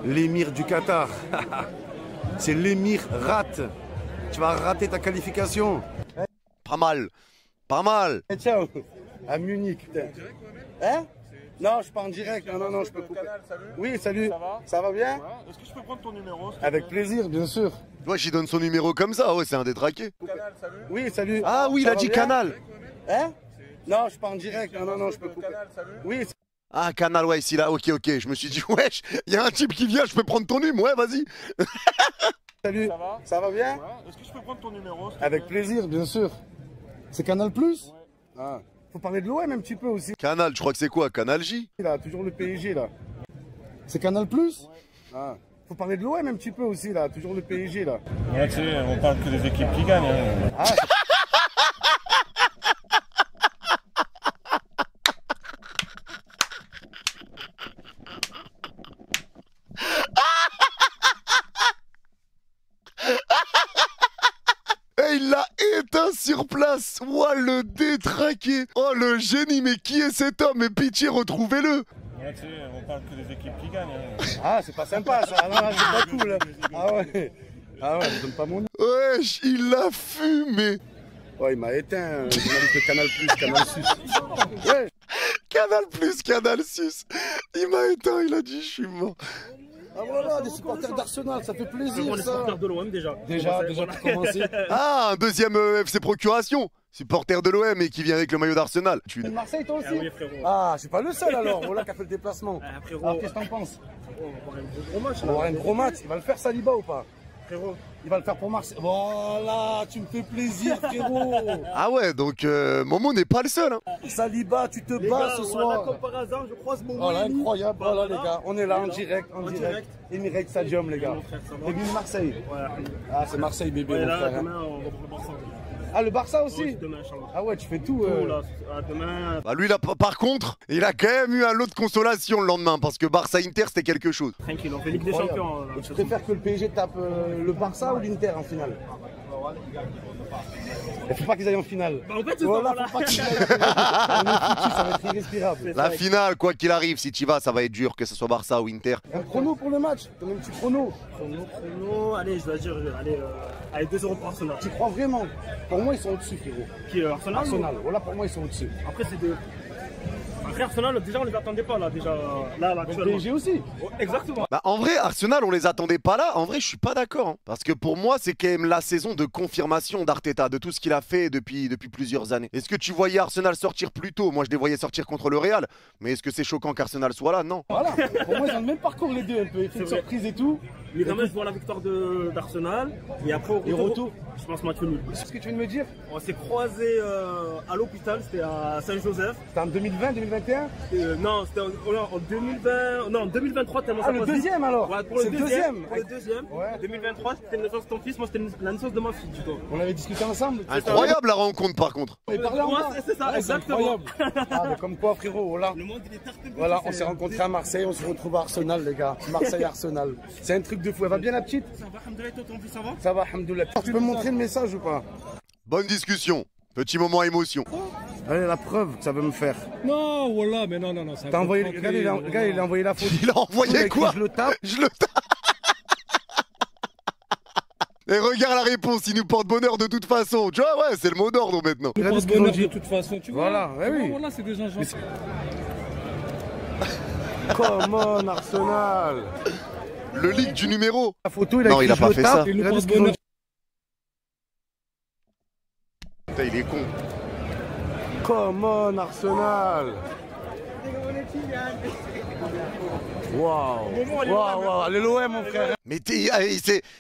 [SPEAKER 2] l'émir du Qatar. C'est l'émir rate. Tu vas rater ta qualification.
[SPEAKER 1] Pas mal. Pas mal.
[SPEAKER 2] Eh, ciao. À Munich, putain. Hein? Non, je suis pas en direct. Non, je peux couper. Oui, salut. Ça va bien?
[SPEAKER 5] Est-ce que je peux prendre ton numéro?
[SPEAKER 2] Avec plaisir, bien sûr.
[SPEAKER 1] Toi, j'y donne son numéro comme ça, ouais, c'est un détraqué.
[SPEAKER 2] Oui, salut.
[SPEAKER 1] Ah oui, il
[SPEAKER 2] Ça
[SPEAKER 1] a
[SPEAKER 2] va
[SPEAKER 1] dit
[SPEAKER 2] bien?
[SPEAKER 1] Canal.
[SPEAKER 2] Hein? Non, je suis pas en direct. Non, je peux couper. Oui,
[SPEAKER 1] Ah, Canal, ouais, ici, là, ok. Je me suis dit, wesh, il y a un type qui vient, je peux prendre ton numéro, ouais, vas-y.
[SPEAKER 2] salut. Ça va bien?
[SPEAKER 5] Est-ce que je peux prendre ton numéro?
[SPEAKER 2] Avec plaisir, bien sûr. C'est Canal Plus? Ah. Faut parler de l'OM un petit peu aussi.
[SPEAKER 1] Canal, je crois que c'est quoi, Canal J?
[SPEAKER 2] Là, toujours le PSG là. C'est Canal Plus? Ah. Faut parler de l'OM un petit peu aussi là, toujours le PSG là.
[SPEAKER 5] Ouais, tu sais, on parle que des équipes qui gagnent. Hein.
[SPEAKER 2] Ah.
[SPEAKER 1] Et il l'a éteint sur place. Ouah, le détraqué. Oh, le génie, mais qui est cet homme? Mais pitié, retrouvez-le.
[SPEAKER 6] Ouais, tu sais, on parle que des équipes qui gagnent. Hein.
[SPEAKER 2] Ah, c'est pas sympa ça. Non, non, c'est pas cool. Ah ouais. Ah ouais, je donne pas mon nom.
[SPEAKER 1] Wesh, il l'a fumé.
[SPEAKER 2] Ouais, il m'a éteint. Journaliste de Canal+, Canal Sus. Ouais.
[SPEAKER 1] Canal Sus. Il m'a éteint, il a dit je suis mort.
[SPEAKER 2] Ah voilà, des supporters d'Arsenal, ça fait plaisir
[SPEAKER 7] On est
[SPEAKER 2] ça.
[SPEAKER 7] supporters de l'OM déjà.
[SPEAKER 2] Déjà pour commencer.
[SPEAKER 1] Ah, un deuxième FC Procuration. Supporter de l'OM et qui vient avec le maillot d'Arsenal.
[SPEAKER 2] Marseille toi aussi?
[SPEAKER 7] Ah oui, frérot.
[SPEAKER 2] Ah, je suis pas le seul alors, voilà qui a fait le déplacement.
[SPEAKER 7] Ah, frérot.
[SPEAKER 2] Alors qu'est-ce que t'en penses?
[SPEAKER 7] On va avoir un gros match
[SPEAKER 2] On va avoir un gros match, il va le faire Saliba ou pas?
[SPEAKER 7] frérot.
[SPEAKER 2] Il va le faire pour Marseille. Voilà, tu me fais plaisir frérot.
[SPEAKER 1] Ah ouais, donc Momo n'est pas le seul. Hein.
[SPEAKER 2] Saliba, tu te
[SPEAKER 7] Les
[SPEAKER 2] bats
[SPEAKER 7] gars,
[SPEAKER 2] ce
[SPEAKER 7] voilà,
[SPEAKER 2] soir.
[SPEAKER 7] comme par hasard, je croise mon
[SPEAKER 2] Voilà,
[SPEAKER 7] ami.
[SPEAKER 2] incroyable, voilà les gars, on est là en direct,
[SPEAKER 7] En direct.
[SPEAKER 2] Emirates Stadium les gars.
[SPEAKER 7] Mon frère, ça va.
[SPEAKER 2] T'es venu de Marseille?
[SPEAKER 7] Ouais.
[SPEAKER 2] Ah c'est Marseille bébé
[SPEAKER 7] Ouais,
[SPEAKER 2] mon
[SPEAKER 7] là,
[SPEAKER 2] frère. Hein.
[SPEAKER 7] demain, on va pour le Barça.
[SPEAKER 2] Ah le Barça aussi?
[SPEAKER 7] Ouais, demain, Inch'Allah.
[SPEAKER 2] Ah ouais, tu fais tout.
[SPEAKER 7] Oh, là, demain,
[SPEAKER 1] Bah lui, là, par contre, il a quand même eu un lot de consolation le lendemain parce que Barça-Inter, c'était quelque chose.
[SPEAKER 7] tranquille, on fait Ligue des Champions.
[SPEAKER 2] Et tu préfères que le PSG tape le Barça ou l'Inter en finale? Il faut pas qu'ils aillent en finale.
[SPEAKER 7] Bah, en fait, c'est
[SPEAKER 2] Voilà,
[SPEAKER 7] ça, voilà.
[SPEAKER 2] faut pas qu'ils aillent en finale. On est foutus, ça va être irrespirable.
[SPEAKER 1] La finale, quoi qu'il arrive, si tu vas, ça va être dur, que ce soit Barça ou Inter.
[SPEAKER 2] Un chrono pour le match, donne un petit chrono.
[SPEAKER 7] Chrono, allez, je vais dire, allez, 2 € pour Arsenal.
[SPEAKER 2] Tu crois vraiment? Pour moi, ils sont au-dessus, frérot.
[SPEAKER 7] Qui Arsenal
[SPEAKER 2] Arsenal, voilà, pour moi, ils sont au-dessus.
[SPEAKER 7] Après, c'est deux. Après, Arsenal, déjà, on les attendait pas, là, déjà. Là,
[SPEAKER 2] Le
[SPEAKER 7] actuellement.
[SPEAKER 2] PSG aussi.
[SPEAKER 7] Oh, exactement.
[SPEAKER 1] Bah en vrai, Arsenal, on les attendait pas là. En vrai, je suis pas d'accord. Hein. Parce que pour moi, c'est quand même la saison de confirmation d'Arteta, de tout ce qu'il a fait depuis plusieurs années. Est-ce que tu voyais Arsenal sortir plus tôt? Moi, je les voyais sortir contre le Real. Mais est-ce que c'est choquant qu'Arsenal soit là? Non.
[SPEAKER 2] Voilà, pour moi, ils ont le même parcours, les deux, un peu. Effet de
[SPEAKER 7] vrai.
[SPEAKER 2] surprise et tout.
[SPEAKER 7] Mais quand même, je vois la victoire d'Arsenal. Et après, au
[SPEAKER 2] Et retour.
[SPEAKER 7] je pense match nul.
[SPEAKER 2] C'est ce que tu viens de me dire?
[SPEAKER 7] On s'est croisés à l'hôpital, c'était à Saint-Joseph.
[SPEAKER 2] C'était en 2020, 2021?
[SPEAKER 7] Non, c'était en 2020. Non, en 2023, tellement
[SPEAKER 2] Ah,
[SPEAKER 7] ça
[SPEAKER 2] le
[SPEAKER 7] passe
[SPEAKER 2] deuxième
[SPEAKER 7] vite.
[SPEAKER 2] alors?
[SPEAKER 7] Ouais, pour le
[SPEAKER 2] C'est le
[SPEAKER 7] deuxième.
[SPEAKER 2] deuxième.
[SPEAKER 7] Pour le deuxième.
[SPEAKER 2] Ouais.
[SPEAKER 7] 2023, c'était la naissance de ton fils, moi, c'était la naissance de ma fille, du coup.
[SPEAKER 2] On avait discuté ensemble.
[SPEAKER 1] Incroyable la rencontre par contre.
[SPEAKER 2] On avait parlé en
[SPEAKER 7] Ouais,
[SPEAKER 2] bas.
[SPEAKER 7] c'est ça,
[SPEAKER 2] Ouais,
[SPEAKER 7] exactement.
[SPEAKER 2] incroyable. Ah, mais comme quoi, frérot, voilà.
[SPEAKER 7] Le monde, il est tarté.
[SPEAKER 2] Voilà, on s'est rencontrés à Marseille, on se retrouve à Arsenal, les gars. Marseille-Arsenal. C'est un truc de fou. Elle va bien, la petite?
[SPEAKER 7] Ça va, alhamdoulilah, toi, ton fils, ça va?
[SPEAKER 2] Ça va, alhamdoulilah. Tu peux me montrer le message ou pas?
[SPEAKER 1] Bonne discussion. Petit moment émotion.
[SPEAKER 2] Allez, la preuve que ça veut me faire.
[SPEAKER 5] Non, voilà, mais non, non, non.
[SPEAKER 2] T'as envoyé, regardez, le gars, il a envoyé la photo.
[SPEAKER 1] Il a envoyé quoi?
[SPEAKER 2] Je le tape.
[SPEAKER 1] Je le tape. Et regarde la réponse, il nous porte bonheur de toute façon. Tu vois, ouais, c'est le mot d'ordre maintenant.
[SPEAKER 2] Regardez
[SPEAKER 5] Pas
[SPEAKER 2] ce
[SPEAKER 5] de
[SPEAKER 2] qu'ils ont
[SPEAKER 5] bonheur de
[SPEAKER 2] dit.
[SPEAKER 5] toute façon, tu vois.
[SPEAKER 2] Voilà, ouais, oui.
[SPEAKER 5] Voilà, c'est des gens gentils.
[SPEAKER 2] Come on, Arsenal.
[SPEAKER 1] Le leak du numéro.
[SPEAKER 2] La photo, il a
[SPEAKER 1] Non,
[SPEAKER 2] écrit,
[SPEAKER 1] il a
[SPEAKER 2] je
[SPEAKER 1] pas
[SPEAKER 2] le
[SPEAKER 1] fait
[SPEAKER 2] tape.
[SPEAKER 1] ça.
[SPEAKER 2] Regardez ce qu'ils ont dit.
[SPEAKER 1] Putain, il est con.
[SPEAKER 2] Come on, Arsenal. Waouh. Waouh, waouh. Allez, l'OM, mon frère.
[SPEAKER 1] Mais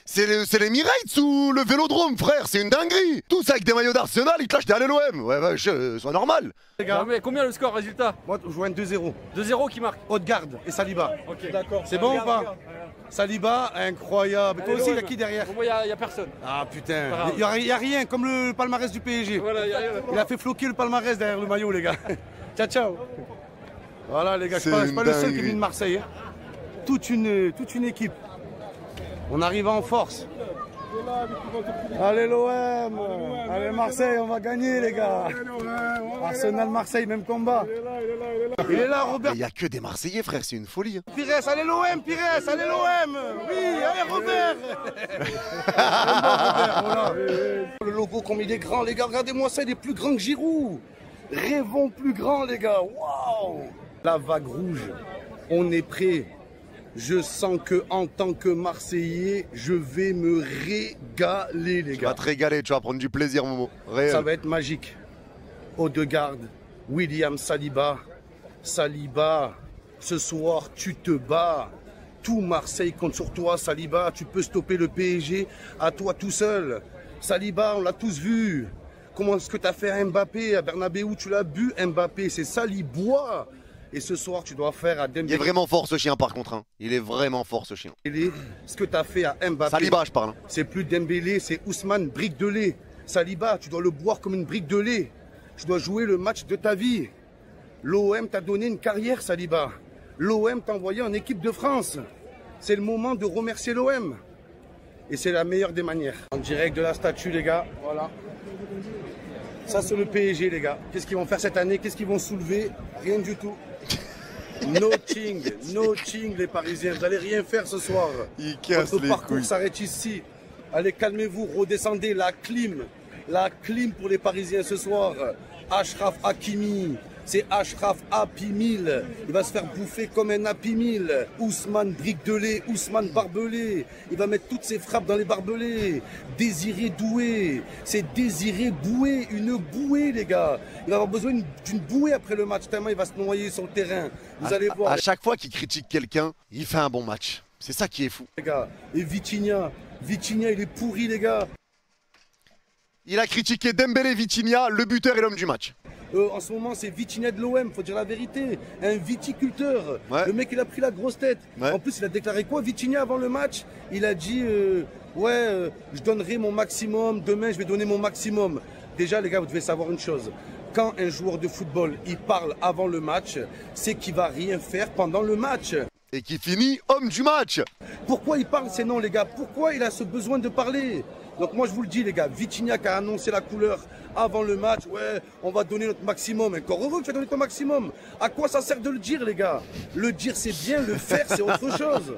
[SPEAKER 1] c'est l'Emirates ou le Vélodrome, frère, c'est une dinguerie. Tous avec des maillots d'Arsenal, ils te lâchent derrière l'OM. Ouais, c'est normal.
[SPEAKER 2] Les gars,
[SPEAKER 8] Mais combien le score, résultat?
[SPEAKER 2] moi, je joue un 2-0.
[SPEAKER 8] 2-0 qui marque.
[SPEAKER 2] Haute-Garde et Saliba.
[SPEAKER 8] Ok.
[SPEAKER 7] D'accord.
[SPEAKER 2] C'est bon ou pas? Saliba, incroyable. Toi aussi, il y a qui derrière?
[SPEAKER 8] Pour moi, il n'y a personne.
[SPEAKER 2] Ah putain,
[SPEAKER 8] grave.
[SPEAKER 2] il y a rien, comme le palmarès du PSG.
[SPEAKER 8] Voilà, y a rien.
[SPEAKER 2] Il a fait floquer le palmarès derrière le maillot, les gars. Ciao, ciao. Voilà, les gars, je
[SPEAKER 1] C'est
[SPEAKER 2] suis pas le seul qui
[SPEAKER 1] dingue.
[SPEAKER 2] vient de Marseille. Hein. Toute une équipe. On arrive en force. Allez, l'OM. Allez, Marseille, on va gagner, les gars. Arsenal-Marseille, même combat. Il est là, Robert.
[SPEAKER 1] Il n'y a que des Marseillais, frère, c'est une folie. Hein.
[SPEAKER 2] Pires, allez l'OM, Pires, allez l'OM. Oui, allez Robert. Voilà. Le logo comme il est grand, les gars, regardez-moi ça, il est plus grand que Giroud. Rêvons plus grand, les gars. Waouh. La vague rouge, on est prêt. Je sens que en tant que Marseillais, je vais me régaler, les
[SPEAKER 1] Tu vas
[SPEAKER 2] gars.
[SPEAKER 1] te régaler, tu vas prendre du plaisir, Momo. Réel.
[SPEAKER 2] Ça va être magique. Odegaard, William Saliba. Saliba, ce soir, tu te bats. Tout Marseille compte sur toi, Saliba. Tu peux stopper le PSG à toi tout seul. Saliba, on l'a tous vu. Comment est-ce que tu as fait à Mbappé, à Bernabéu, tu l'as bu, Mbappé, c'est Salibois. Et ce soir, tu dois faire à
[SPEAKER 1] Il est
[SPEAKER 2] Dembélé
[SPEAKER 1] vraiment fort ce chien par contre. Hein. Il est vraiment fort ce chien.
[SPEAKER 2] ce que tu as fait à Mbappé.
[SPEAKER 1] Saliba, je parle. Hein.
[SPEAKER 2] C'est plus Dembélé, c'est Ousmane, brique de lait. Saliba, tu dois le boire comme une brique de lait. Tu dois jouer le match de ta vie. L'OM t'a donné une carrière, Saliba. L'OM t'a envoyé en équipe de France. C'est le moment de remercier l'OM. Et c'est la meilleure des manières. En direct de la statue, les gars. Voilà. Ça, c'est le PSG, les gars. Qu'est-ce qu'ils vont faire cette année? Qu'est-ce qu'ils vont soulever? Rien du tout. No ching les Parisiens, vous allez rien faire ce soir.
[SPEAKER 1] Il casse
[SPEAKER 2] Votre
[SPEAKER 1] les
[SPEAKER 2] parcours
[SPEAKER 1] couilles.
[SPEAKER 2] s'arrête ici. Allez, calmez-vous, redescendez, la clim pour les Parisiens ce soir. Achraf Hakimi, c'est Achraf Happy Meal. Il va se faire bouffer comme un Happy Meal. Ousmane Brique de lait, Ousmane Barbelé. Il va mettre toutes ses frappes dans les barbelés. Désiré Doué, c'est Désiré Boué, une bouée les gars. Il va avoir besoin d'une bouée après le match, tellement il va se noyer sur le terrain. Vous allez voir.
[SPEAKER 1] À chaque fois qu'il critique quelqu'un, il fait un bon match. C'est ça qui est fou.
[SPEAKER 2] Les gars. Et Vitinha, il est pourri les gars.
[SPEAKER 1] Il a critiqué Dembélé, Vitinha, le buteur et l'homme du match.
[SPEAKER 2] En ce moment, c'est Vitinha de l'OM, faut dire la vérité. Un viticulteur.
[SPEAKER 1] Ouais.
[SPEAKER 2] Le mec, il a pris la grosse tête.
[SPEAKER 1] Ouais.
[SPEAKER 2] En plus, il a déclaré quoi, Vitinha, avant le match? Il a dit je donnerai mon maximum. Demain, je vais donner mon maximum. Déjà, les gars, vous devez savoir une chose. Quand un joueur de football, il parle avant le match, c'est qu'il va rien faire pendant le match.
[SPEAKER 1] Et qui finit homme du match.
[SPEAKER 2] Pourquoi il parle ces noms, les gars? Pourquoi il a ce besoin de parler? Donc moi je vous le dis les gars, Vitinha qui a annoncé la couleur avant le match, ouais, on va donner notre maximum. Encore heureux que tu as donné ton maximum. À quoi ça sert de le dire les gars? Le dire c'est bien, le faire c'est autre chose.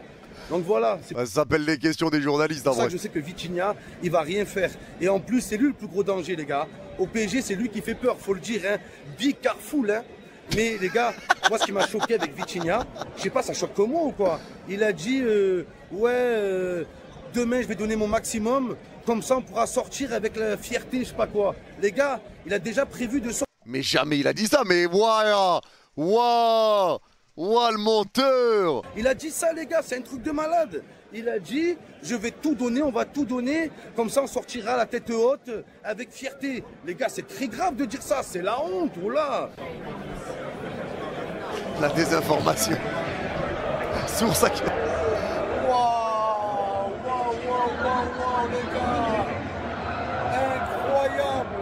[SPEAKER 2] Donc voilà. C'est
[SPEAKER 1] Ça s'appelle les questions des journalistes en
[SPEAKER 2] pour ça
[SPEAKER 1] vrai.
[SPEAKER 2] que je sais que Vitinha, il va rien faire. Et en plus c'est lui le plus gros danger les gars. Au PSG c'est lui qui fait peur, faut le dire, hein. Big Carrefour, hein. Mais les gars, moi ce qui m'a choqué avec Vitinha, je sais pas, ça choque que moi ou quoi? Il a dit demain je vais donner mon maximum, comme ça on pourra sortir avec la fierté, je sais pas quoi. Les gars, il a déjà prévu de sortir.
[SPEAKER 1] Mais jamais il a dit ça, mais waouh, le menteur.
[SPEAKER 2] Il a dit ça les gars, c'est un truc de malade. Il a dit je vais tout donner, on va tout donner, comme ça on sortira la tête haute avec fierté. Les gars, c'est très grave de dire ça, c'est la honte, oh là.
[SPEAKER 1] La désinformation. Source à...
[SPEAKER 2] Waouh, les gars. Incroyable.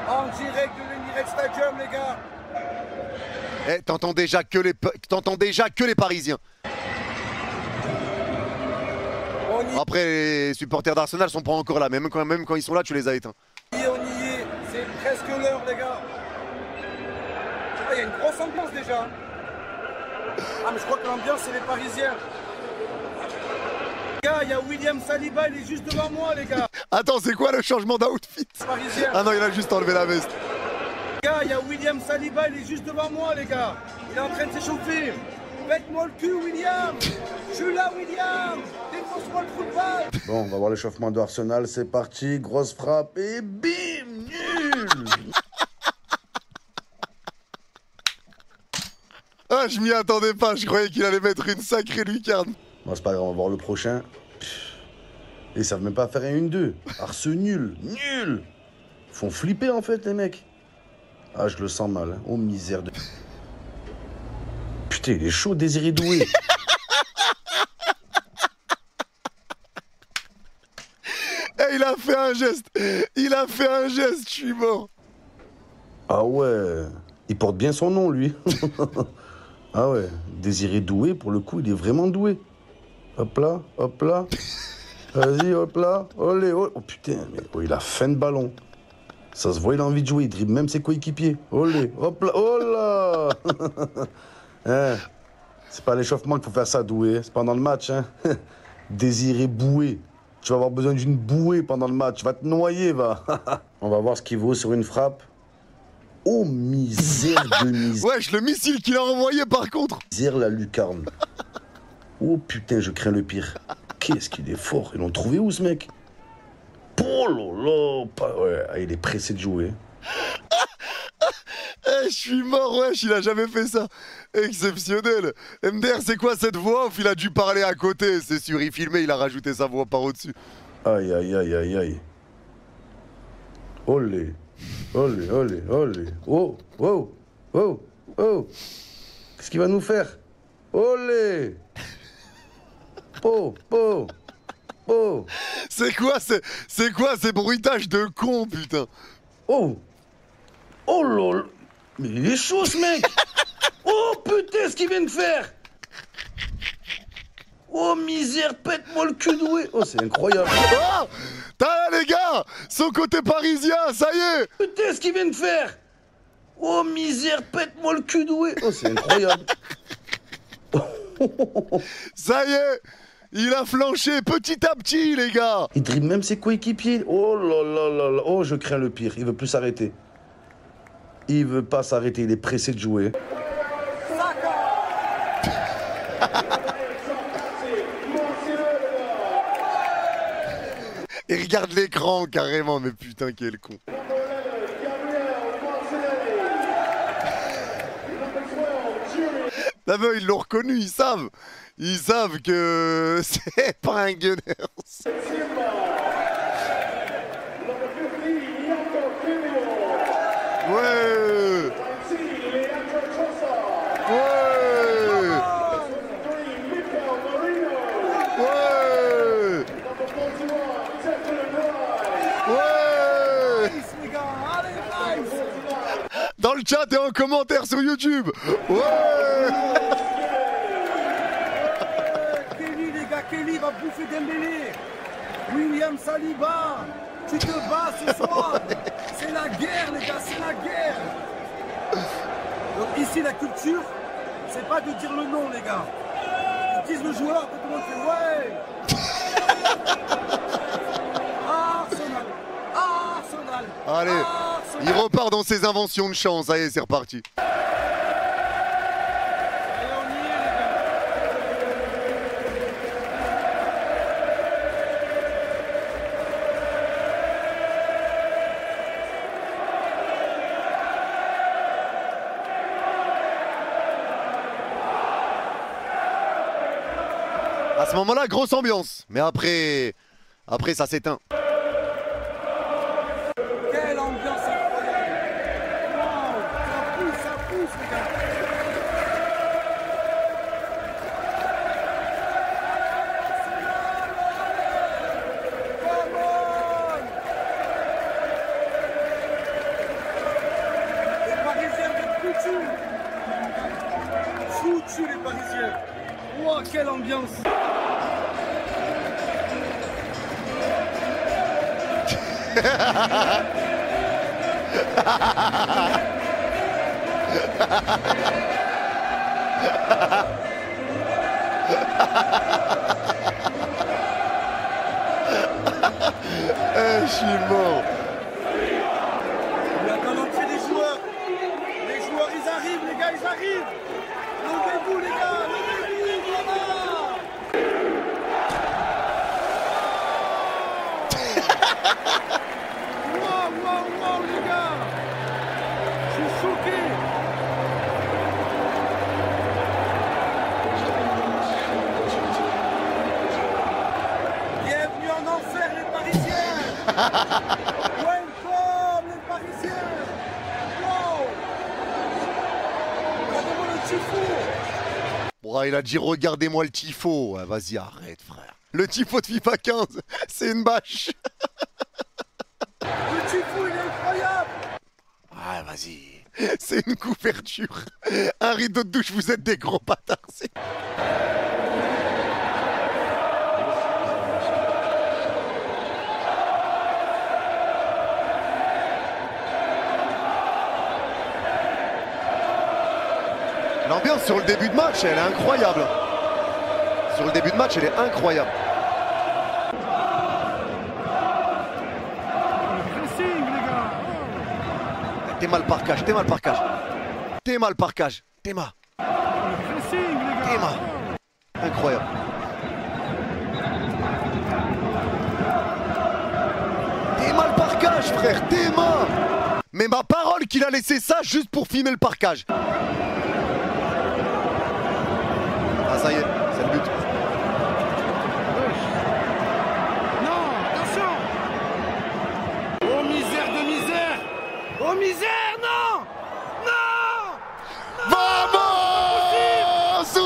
[SPEAKER 2] En direct de l'Emirates Stadium, les gars.
[SPEAKER 1] Eh, t'entends déjà que les Parisiens. Après, les supporters d'Arsenal sont pas encore là. Même quand ils sont là, tu les as éteints.
[SPEAKER 2] On y est. C'est presque l'heure, les gars. Ah, il y a une grosse ambiance déjà. Ah, mais je crois que l'ambiance, c'est les Parisiens. Les gars, il y a William Saliba, il est juste devant moi, les gars.
[SPEAKER 1] Attends, c'est quoi le changement d'outfit?
[SPEAKER 2] Parisien.
[SPEAKER 1] Ah non, il a juste enlevé la veste.
[SPEAKER 2] Les gars, il y a William Saliba, il est juste devant moi, les gars. Il est en train de s'échauffer. Faites-moi le cul, William. Je suis là, William. Défonce-moi le trou de balle. Bon, on va voir l'échauffement de Arsenal. C'est parti. Grosse frappe et bim, nul.
[SPEAKER 1] Ah, je m'y attendais pas. Je croyais qu'il allait mettre une sacrée lucarne.
[SPEAKER 2] Bon, c'est pas grave, on va voir le prochain. Ils savent même pas faire un 1-2. Arce nul. Nul. Ils font flipper, en fait, les mecs. Ah, je le sens mal. Hein. Oh, misère de... Putain, il est chaud, Désiré Doué.
[SPEAKER 1] Eh, il a fait un geste. Je suis mort.
[SPEAKER 2] Ah ouais. Il porte bien son nom, lui. Ah ouais. Désiré Doué, pour le coup, il est vraiment doué. Hop là, hop là. Vas-y, hop là. Olé, oh. Oh putain, mais oh, il a faim de ballon. Ça se voit, il a envie de jouer. Il dribble même ses coéquipiers. Olé, hop là. Oh là. Hein, c'est pas à l'échauffement qu'il faut faire ça, Doué. C'est pendant le match. Hein. Désiré Boué. Tu vas avoir besoin d'une bouée pendant le match. Tu vas te noyer, va. On va voir ce qu'il vaut sur une frappe. Oh, misère de misère.
[SPEAKER 1] Wesh, le missile qu'il a envoyé par contre.
[SPEAKER 2] Misère la lucarne. Oh putain, je crains le pire. Qu'est-ce qu'il est fort. Ils l'ont trouvé où, ce mec? Oh là là. Ouais, il est pressé de jouer.
[SPEAKER 1] Eh, je suis mort, wesh, il a jamais fait ça. Exceptionnel. MDR, c'est quoi cette voix off? Il a dû parler à côté, c'est sûr. Il filmait, il a rajouté sa voix par au-dessus.
[SPEAKER 2] Aïe, aïe, aïe, aïe, aïe. Olé. Olé, olé, olé. Oh, oh, oh, oh. Qu'est-ce qu'il va nous faire? Olé. Oh, oh, oh.
[SPEAKER 1] C'est quoi ces bruitages de con, putain?
[SPEAKER 2] Oh. Oh lol. Mais il est chaud, ce mec. Oh putain, ce qu'il vient de faire. Oh misère, pète-moi le cul doué. Oh, c'est incroyable.
[SPEAKER 1] Oh, t'as là, les gars, son côté parisien, ça y est.
[SPEAKER 2] Putain, ce qu'il vient de faire. Oh misère, pète-moi le cul doué. Oh, c'est incroyable.
[SPEAKER 1] Ça y est, il a flanché petit à petit, les gars.
[SPEAKER 2] Il dribble même ses coéquipiers. Oh là là là là. Oh, je crains le pire. Il veut plus s'arrêter. Il veut pas s'arrêter. Il est pressé de jouer.
[SPEAKER 1] Et regarde l'écran carrément, mais putain quel con. T'as vu, ils l'ont reconnu, ils savent. Ils savent que c'est pas un Gunners. Ouais. Ouais. Ouais. Ouais. Dans le chat et en commentaire sur YouTube. Ouais.
[SPEAKER 5] Kelly, les gars, Kelly va bouffer Dembélé. William Saliba, tu te bats ce soir. C'est la guerre, les gars, c'est la guerre. Donc ici, la culture, c'est pas de dire le nom, les gars. Ils disent le joueur, tout le monde fait ouais. Arsenal, Arsenal.
[SPEAKER 1] Allez,
[SPEAKER 5] Arsenal.
[SPEAKER 1] il repart dans ses inventions de chant. Ça y est, c'est reparti. À ce moment-là, grosse ambiance. Mais après ça s'éteint.
[SPEAKER 5] Quelle ambiance incroyable. Wow, ça pousse, les gars. Come on. Les Parisiens viennent foutus les Parisiens. Wow, quelle ambiance.
[SPEAKER 1] Je suis mort.
[SPEAKER 5] Il y a qu'à l'entrée des joueurs. Les joueurs, ils arrivent, les gars, ils arrivent. Levez-vous, les gars, levez-vous, voilà. Wow, les gars. Je suis choqué. Bienvenue en enfer, les Parisiens. Welcome, les Parisiens. Wow. Regardez-moi le tifo.
[SPEAKER 1] Bon, il a dit regardez-moi le tifo. Ouais, vas-y, arrête, frère. Le tifo de FIFA 15, c'est une bâche.
[SPEAKER 5] Le tifo, il est incroyable.
[SPEAKER 1] Ah, vas-y. C'est une couverture. Un rideau de douche, vous êtes des gros bâtards. L'ambiance sur le début de match, elle est incroyable. Sur le début de match, elle est incroyable. T'es mal parquage, t'es mal parquage. T'es mal parquage, t'es mal. T'es mal. Incroyable. T'es mal parquage, frère, t'es mal. Mais ma parole qu'il a laissé ça juste pour filmer le parquage. Ah ça y est, c'est le but.
[SPEAKER 5] Non, attention. Oh misère de misère. Oh misère, non. Non.
[SPEAKER 1] Vamos,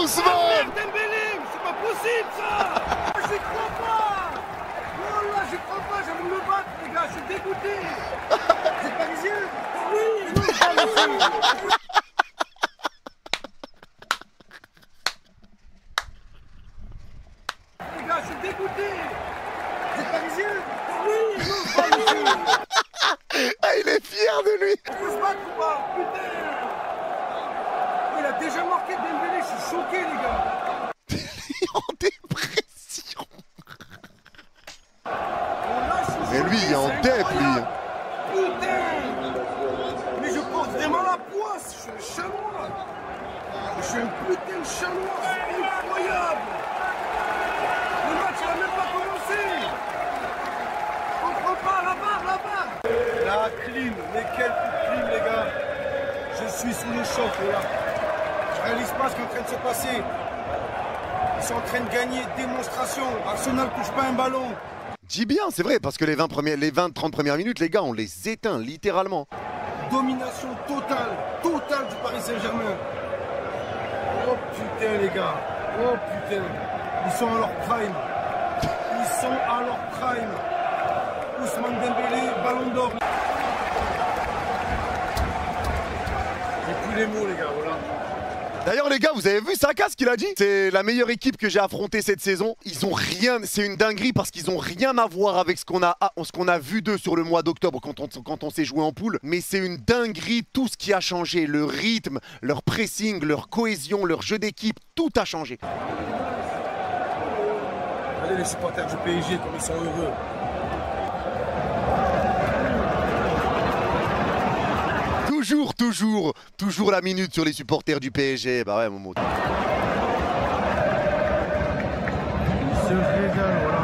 [SPEAKER 1] Ousmane.
[SPEAKER 5] Dembélé, c'est pas possible ça. J'y crois pas. Oh là, j'y crois pas, j'ai envie de me battre, les gars, je suis dégoûté. Vous êtes parisiens? Oui, nous sommes ici. Les gars, je suis dégoûté. Vous êtes parisiens? Oui, nous sommes ici.
[SPEAKER 1] Ah, il est fier de lui.
[SPEAKER 5] On peut se battre ou pas? Putain. choqué, les gars.
[SPEAKER 1] Il est en dépression. Mais lui, il est en dep, lui.
[SPEAKER 5] Putain. Mais je porte vraiment la poisse. Je suis un chanois. Je suis un putain de chanois. C'est incroyable. Le match, il a même pas commencé. On prend pas la barre. La clim. Mais quel coup de clim, les gars. Je suis sous le choc, là. Je réalise pas ce qui est en train de se passer. Ils sont en train de gagner. Démonstration. Arsenal touche pas un ballon.
[SPEAKER 1] Dis bien, c'est vrai, parce que les 20-30 premières minutes, les gars, on les éteint, littéralement.
[SPEAKER 5] Domination totale du Paris Saint-Germain. Oh putain, les gars. Oh putain. Ils sont à leur prime. Ils sont à leur prime. Ousmane Dembélé, Ballon d'Or. J'ai plus les mots, les gars, voilà.
[SPEAKER 1] D'ailleurs les gars, vous avez vu Saka ce qu'il a dit? C'est la meilleure équipe que j'ai affrontée cette saison. Ils ont rien, c'est une dinguerie parce qu'ils ont rien à voir avec ce qu'on a vu d'eux sur le mois d'octobre quand on s'est joué en poule. Mais c'est une dinguerie tout ce qui a changé, le rythme, leur pressing, leur cohésion, leur jeu d'équipe, tout a changé.
[SPEAKER 5] Regardez les supporters du PSG comme ils sont heureux.
[SPEAKER 1] Toujours la minute sur les supporters du PSG. Bah ouais, mon mot.
[SPEAKER 5] Ils se régalent, voilà.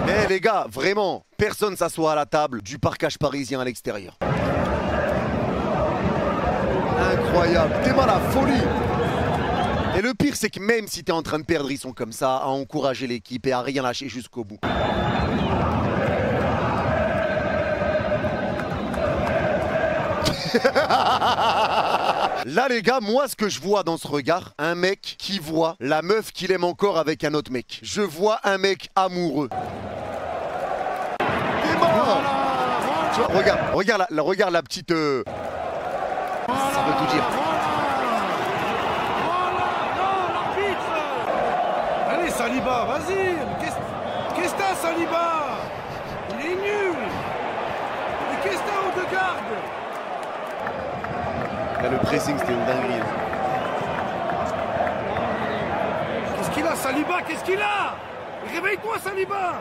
[SPEAKER 1] Mais les gars, vraiment, personne s'assoit à la table du parquage parisien à l'extérieur. Incroyable, t'es mal à folie. Et le pire, c'est que même si t'es en train de perdre, ils sont comme ça, à encourager l'équipe et à rien lâcher jusqu'au bout. Là les gars, moi ce que je vois dans ce regard, un mec qui voit la meuf qu'il aime encore avec un autre mec. Je vois un mec amoureux. T'es mort. Tu vois, regarde la petite... Ça veut tout dire.
[SPEAKER 5] Allez Saliba, vas-y. Qu'est-ce que t'as Saliba? Il est nul. Mais qu'est-ce que t'as Odegaard?
[SPEAKER 1] Là, le pressing, c'était une dinguerie.
[SPEAKER 5] Qu'est-ce qu'il a, Saliba? Qu'est-ce qu'il a? Réveille-toi, Saliba!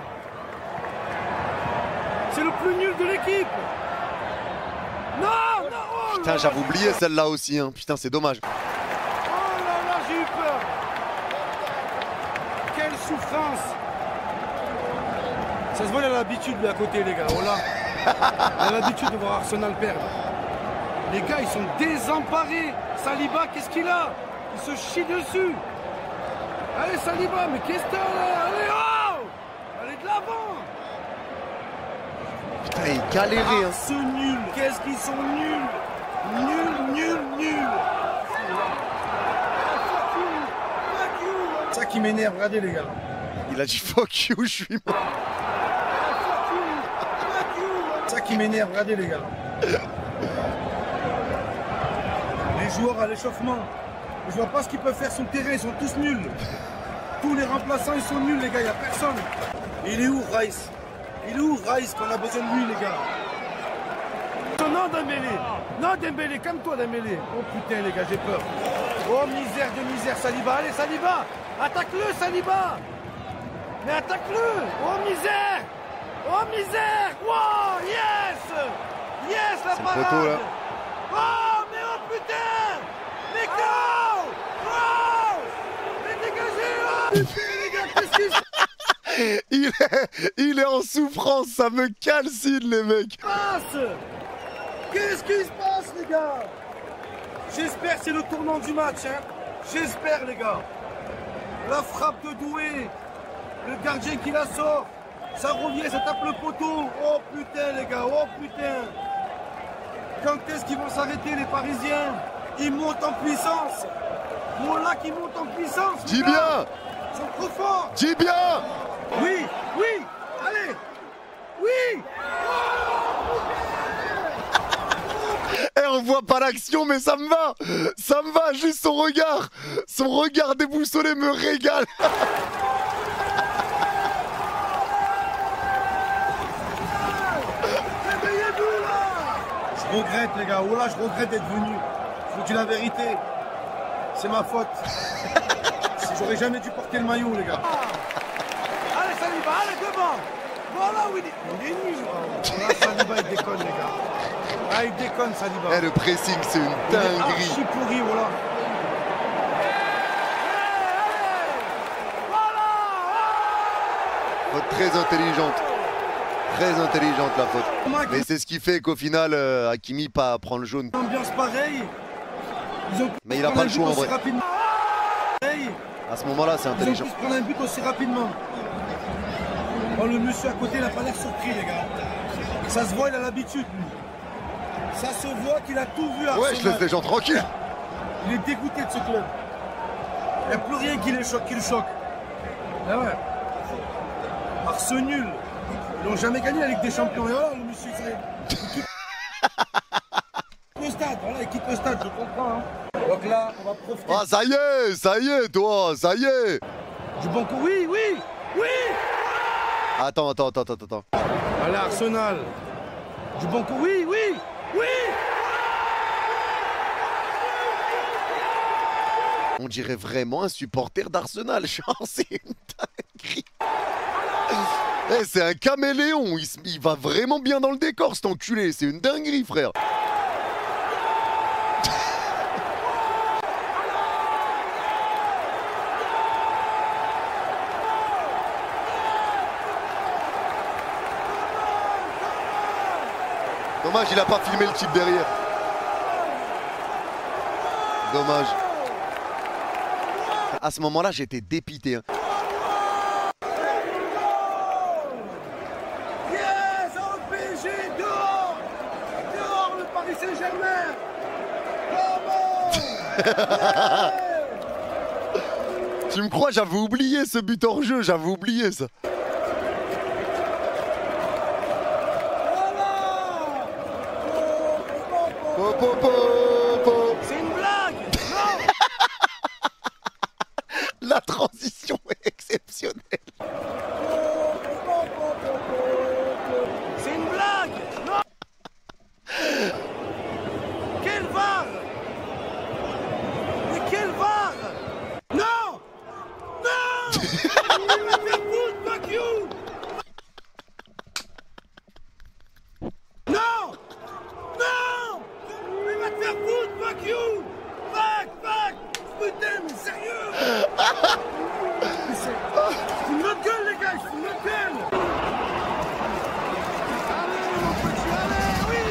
[SPEAKER 5] C'est le plus nul de l'équipe! Non, non! Oh
[SPEAKER 1] Putain, j'avais oublié celle-là aussi. Hein. Putain, c'est dommage.
[SPEAKER 5] Oh là là, j'ai eu peur! Quelle souffrance! Ça se voit, il a l'habitude de à côté, les gars. Voilà. Il a l'habitude de voir Arsenal perdre. Les gars, ils sont désemparés. Saliba, qu'est-ce qu'il a? Il se chie dessus. Allez, Saliba, mais qu'est-ce que t'as là? Allez, oh! Allez de l'avant.
[SPEAKER 1] Putain, il galérait. Hein.
[SPEAKER 5] Ce nul. Qu'est-ce qu'ils sont nuls. Nuls. C'est ça qui m'énerve, regardez, les gars.
[SPEAKER 1] Il a dit fuck you, je suis mort.
[SPEAKER 5] C'est ça qui m'énerve, regardez, les gars. Les joueurs à l'échauffement, je vois pas ce qu'ils peuvent faire sur le terrain, ils sont tous nuls. Tous les remplaçants, ils sont nuls, les gars, il n'y a personne. Il est où, Rice? Il est où, Rice, qu'on a besoin de lui, les gars? Non, Dembélé. Non, Dembélé, calme-toi, Dembélé. Oh putain, les gars, j'ai peur. Oh, misère de misère, Saliba. Allez, Saliba. Attaque-le, Saliba. Mais attaque-le. Oh, misère. Oh, misère. Wow, yes. Yes, la parade.
[SPEAKER 1] Poteau, là.
[SPEAKER 5] Oh, mais oh putain. Mais go. Oh. Mais dégagez. Oh, putain, les gars, qu'est-ce qui se
[SPEAKER 1] Il est en souffrance, ça me calcine les mecs.
[SPEAKER 5] passe? Qu'est-ce qui se passe, les gars? J'espère que c'est le tournant du match, hein. J'espère, les gars. La frappe de Doué, le gardien qui la sort, ça revient, ça tape le poteau. Oh putain, les gars, oh putain. Quand est-ce qu'ils vont s'arrêter, les Parisiens? Ils montent en puissance. Mola qui monte en puissance.
[SPEAKER 1] Dis
[SPEAKER 5] les
[SPEAKER 1] bien.
[SPEAKER 5] gars. Ils sont trop forts.
[SPEAKER 1] Dis bien.
[SPEAKER 5] Oui, oui, allez. Oui.
[SPEAKER 1] Eh, on voit pas l'action, mais ça me va. Ça me va, juste son regard déboussolé me régale.
[SPEAKER 5] Je regrette, les gars. Oh là, je regrette d'être venu. Je vous dis la vérité. c'est ma faute. J'aurais jamais dû porter le maillot, les gars. Allez, Saliba, allez, devant. Voilà, Willy. Il est nul. Là, Saliba, il déconne, les gars. Ah, il déconne, Saliba.
[SPEAKER 1] Eh, le pressing, c'est une
[SPEAKER 5] Il est
[SPEAKER 1] dinguerie.
[SPEAKER 5] archi pourri, voilà.
[SPEAKER 1] Faute très intelligente. Très intelligente la faute. Mais c'est ce qui fait qu'au final, Hakimi pas prend le jaune.
[SPEAKER 5] Ambiance pareille.
[SPEAKER 1] Mais il a pas le choix en vrai.
[SPEAKER 5] Pareil.
[SPEAKER 1] À ce moment-là, c'est
[SPEAKER 5] Ils ont
[SPEAKER 1] intelligent.
[SPEAKER 5] pu se prendre un but aussi rapidement. Oh, le monsieur à côté, il n'a pas l'air surpris, les gars. Ça se voit, il a l'habitude, lui. Ça se voit qu'il a tout vu à
[SPEAKER 1] Ouais, je laisse les gens tranquilles.
[SPEAKER 5] Il est dégoûté de ce club. Il n'y a plus rien qui le choque. Ah ouais. Arce nul. Ils n'ont jamais gagné la Ligue des Champions. Et voilà, le monsieur, il quitte le stade. Voilà, il quitte le stade, je comprends. Hein. Donc là, on va profiter.
[SPEAKER 1] Ah, ça y est, toi, ça y est.
[SPEAKER 5] Du bon coup, oui.
[SPEAKER 1] Attends.
[SPEAKER 5] Allez, Arsenal. Du bon coup, oui.
[SPEAKER 1] On dirait vraiment un supporter d'Arsenal, genre, c'est une dinguerie. Eh, c'est un caméléon, il va vraiment bien dans le décor, cet enculé, c'est une dinguerie, frère. Dommage, il a pas filmé le type derrière. Dommage. À ce moment-là, j'étais dépité. Hein.
[SPEAKER 5] Yes, au PSG, dehors le Paris Saint-Germain. Comment?
[SPEAKER 1] Tu me crois, j'avais oublié ce but hors jeu, j'avais oublié ça.
[SPEAKER 5] C'est une blague. Non.
[SPEAKER 1] La transition est exceptionnelle.
[SPEAKER 5] C'est une blague. Non. Quel VAR. Mais quel VAR. Non. Il va faire foot, fuck you. Non. Il va te faire foot, fuck you. Fuck. Putain, mais sérieux. Je fous notre gueule, les gars, je fous notre gueule. Allez, mon petit, allez, oui.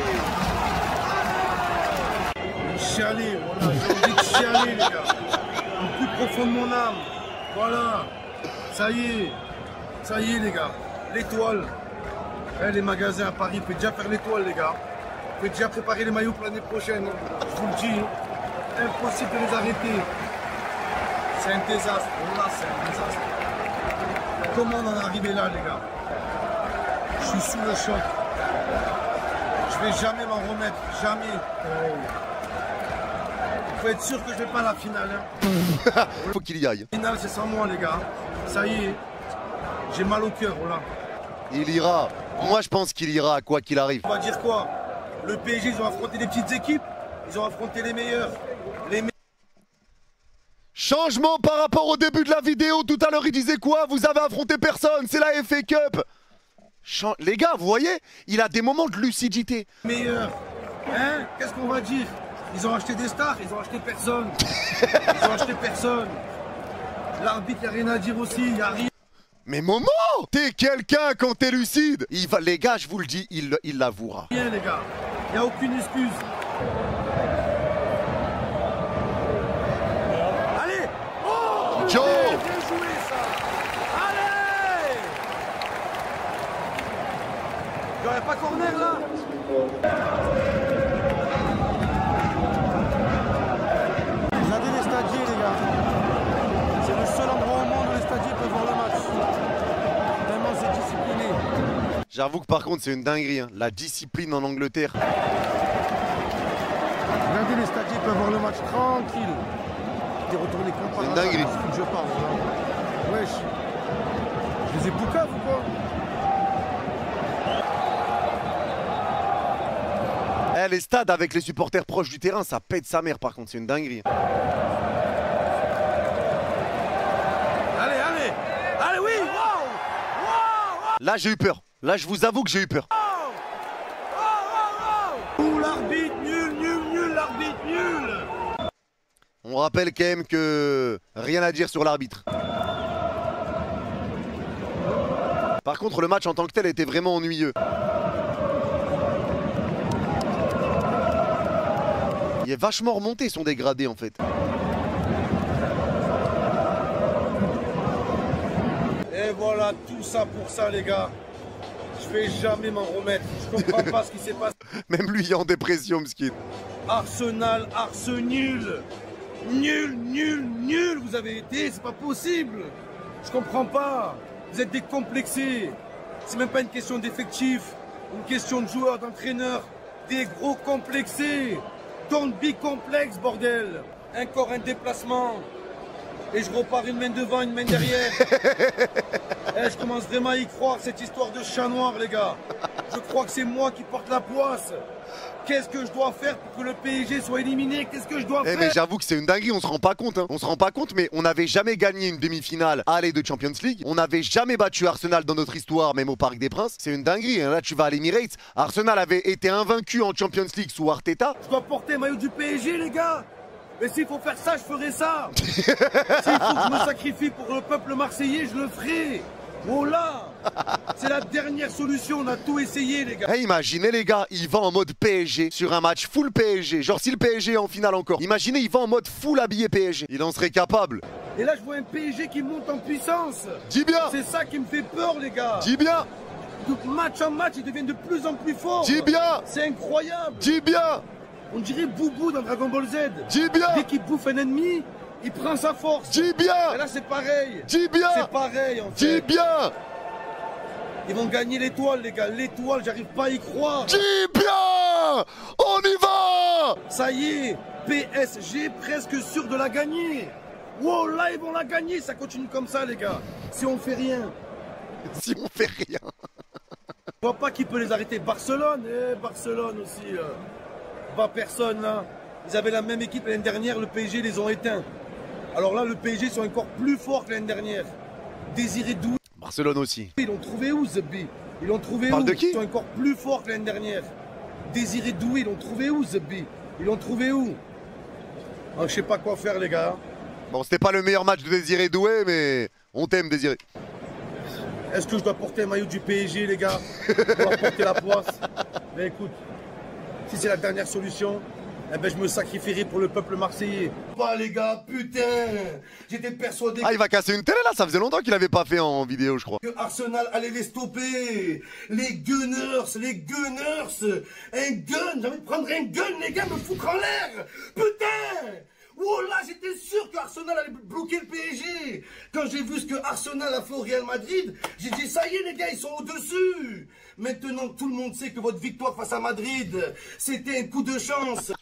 [SPEAKER 5] Chialer, voilà, j'ai envie de chialer, les gars. Au plus profond de mon âme. Voilà. Ça y est, les gars. L'étoile. Les magasins à Paris, vous pouvez déjà faire l'étoile, les gars. Vous pouvez déjà préparer les maillots pour l'année prochaine. Je vous le dis. Impossible de les arrêter. C'est un désastre. Voilà, c'est un désastre. Comment on en est arrivé là, les gars? Je suis sous le choc. Je vais jamais m'en remettre. Jamais. Il faut être sûr que je vais pas à la finale. Hein.
[SPEAKER 1] Faut qu'il y aille.
[SPEAKER 5] La finale, c'est sans moi, les gars. Ça y est. J'ai mal au cœur, voilà.
[SPEAKER 1] Il ira. Moi, je pense qu'il ira, quoi qu'il arrive.
[SPEAKER 5] On va dire quoi? Le PSG, ils ont affronté des petites équipes. Ils ont affronté les meilleurs.
[SPEAKER 1] Changement par rapport au début de la vidéo. Tout à l'heure, il disait quoi? Vous avez affronté personne, c'est la FA Cup. Les gars, vous voyez, il a des moments de lucidité.
[SPEAKER 5] Meilleurs. Hein? Qu'est-ce qu'on va dire? Ils ont acheté des stars, ils ont acheté personne. Ils ont acheté personne. L'arbitre, il n'y a rien à dire aussi, il n'y a rien.
[SPEAKER 1] Mais Momo, t'es quelqu'un quand t'es lucide. Les gars, je vous le dis, il l'avouera.
[SPEAKER 5] Rien, les gars. Il n'y a aucune excuse. Allez! Oh!
[SPEAKER 1] Joe!
[SPEAKER 5] Bien joué, ça! Allez! Il n'y aurait pas corner, là? Regardez les stadiers, les gars. C'est le seul endroit au monde où les stadiers peuvent voir le match. Tellement c'est discipliné.
[SPEAKER 1] J'avoue que par contre, c'est une dinguerie. Hein. La discipline en Angleterre.
[SPEAKER 5] Regardez les stadiers peuvent voir le match tranquille. T'es retourné comme
[SPEAKER 1] C'est une dinguerie.
[SPEAKER 5] Je parle. Là. Wesh. Je les ai boucaves ou quoi?
[SPEAKER 1] Eh, les stades avec les supporters proches du terrain, ça pète sa mère par contre, c'est une dinguerie. Là, j'ai eu peur. Là, je vous avoue que j'ai eu peur.
[SPEAKER 5] Ouh, l'arbitre, nul, l'arbitre, nul.
[SPEAKER 1] On rappelle quand même que rien à dire sur l'arbitre. Par contre, le match en tant que tel était vraiment ennuyeux. Il est vachement remonté son dégradé en fait.
[SPEAKER 5] Et voilà, tout ça pour ça, les gars. Je vais jamais m'en remettre. Je comprends pas ce qui s'est passé.
[SPEAKER 1] Même lui il est en dépression, Mskin.
[SPEAKER 5] Arsenal, nul. Nul, vous avez été, c'est pas possible. Je comprends pas. Vous êtes décomplexés. C'est même pas une question d'effectif, une question de joueurs, d'entraîneurs. Des gros complexés. Don't be complexe, bordel. Encore un déplacement. Et je repars une main devant, une main derrière. Je commence vraiment à y croire, cette histoire de chat noir, les gars. Je crois que c'est moi qui porte la poisse. Qu'est-ce que je dois faire pour que le PSG soit éliminé? Qu'est-ce que je dois faire?
[SPEAKER 1] Mais j'avoue que c'est une dinguerie, on se rend pas compte. Hein. On se rend pas compte, mais on n'avait jamais gagné une demi-finale à aller de Champions League. On n'avait jamais battu Arsenal dans notre histoire, même au Parc des Princes. C'est une dinguerie. Hein. Là, tu vas à l'Emirates. Arsenal avait été invaincu en Champions League sous Arteta.
[SPEAKER 5] Je dois porter le maillot du PSG, les gars. Mais s'il faut faire ça, je ferai ça. S'il faut que je me sacrifie pour le peuple marseillais, je le ferai. Oh là, c'est la dernière solution, on a tout essayé, les gars.
[SPEAKER 1] Imaginez les gars, il va en mode PSG sur un match full PSG. Genre si le PSG est en finale encore. Imaginez, il va en mode full habillé PSG. Il en serait capable.
[SPEAKER 5] Et là, je vois un PSG qui monte en puissance.
[SPEAKER 1] Dis bien.
[SPEAKER 5] C'est ça qui me fait peur, les gars.
[SPEAKER 1] Dis bien.
[SPEAKER 5] De match en match, ils deviennent de plus en plus forts.
[SPEAKER 1] Dis bien.
[SPEAKER 5] C'est incroyable.
[SPEAKER 1] Dis bien.
[SPEAKER 5] On dirait Boubou dans Dragon Ball Z.
[SPEAKER 1] Dis bien.
[SPEAKER 5] Dès qu'il bouffe un ennemi, il prend sa force.
[SPEAKER 1] Dis bien.
[SPEAKER 5] Et là, c'est pareil.
[SPEAKER 1] Dis bien.
[SPEAKER 5] C'est pareil, en fait.
[SPEAKER 1] Dis bien.
[SPEAKER 5] Ils vont gagner l'étoile, les gars. L'étoile, j'arrive pas à y croire.
[SPEAKER 1] Dis bien. On y va.
[SPEAKER 5] Ça y est, PSG presque sûr de la gagner. Wow, là, ils vont la gagner. Ça continue comme ça, les gars. Si on fait rien.
[SPEAKER 1] Si on fait rien.
[SPEAKER 5] Je vois pas qui peut les arrêter. Barcelone, Barcelone aussi. Pas personne, là. Ils avaient la même équipe l'année dernière. Le PSG les ont éteints. Alors là, le PSG sont encore plus forts que l'année dernière. Désiré Doué.
[SPEAKER 1] Barcelone aussi.
[SPEAKER 5] Ils l'ont trouvé où, Zebbi? Ils l'ont trouvé où?
[SPEAKER 1] Parle de qui?
[SPEAKER 5] Ils sont encore plus forts que l'année dernière. Désiré Doué, ils l'ont trouvé où, Zebbi? Ils l'ont trouvé où? Je sais pas quoi faire, les gars.
[SPEAKER 1] Bon, c'était pas le meilleur match de Désiré Doué, mais on t'aime, Désiré.
[SPEAKER 5] Est-ce que je dois porter un maillot du PSG, les gars? Je dois porter la poisse. Mais écoute, si c'est la dernière solution, eh ben je me sacrifierai pour le peuple marseillais. Pas les gars, putain. J'étais persuadé
[SPEAKER 1] Ah, il va casser une télé là, ça faisait longtemps qu'il avait pas fait en vidéo, je crois.
[SPEAKER 5] que Arsenal allait les stopper. Les Gunners, les Gunners. Un gun, j'ai envie de prendre un gun, les gars, me foutre en l'air. Putain. Oh là, j'étais sûr que Arsenal allait bloquer le PSG. Quand j'ai vu ce que Arsenal a fait au Real Madrid, j'ai dit ça y est les gars, ils sont au-dessus. Maintenant tout le monde sait que votre victoire face à Madrid, c'était un coup de chance.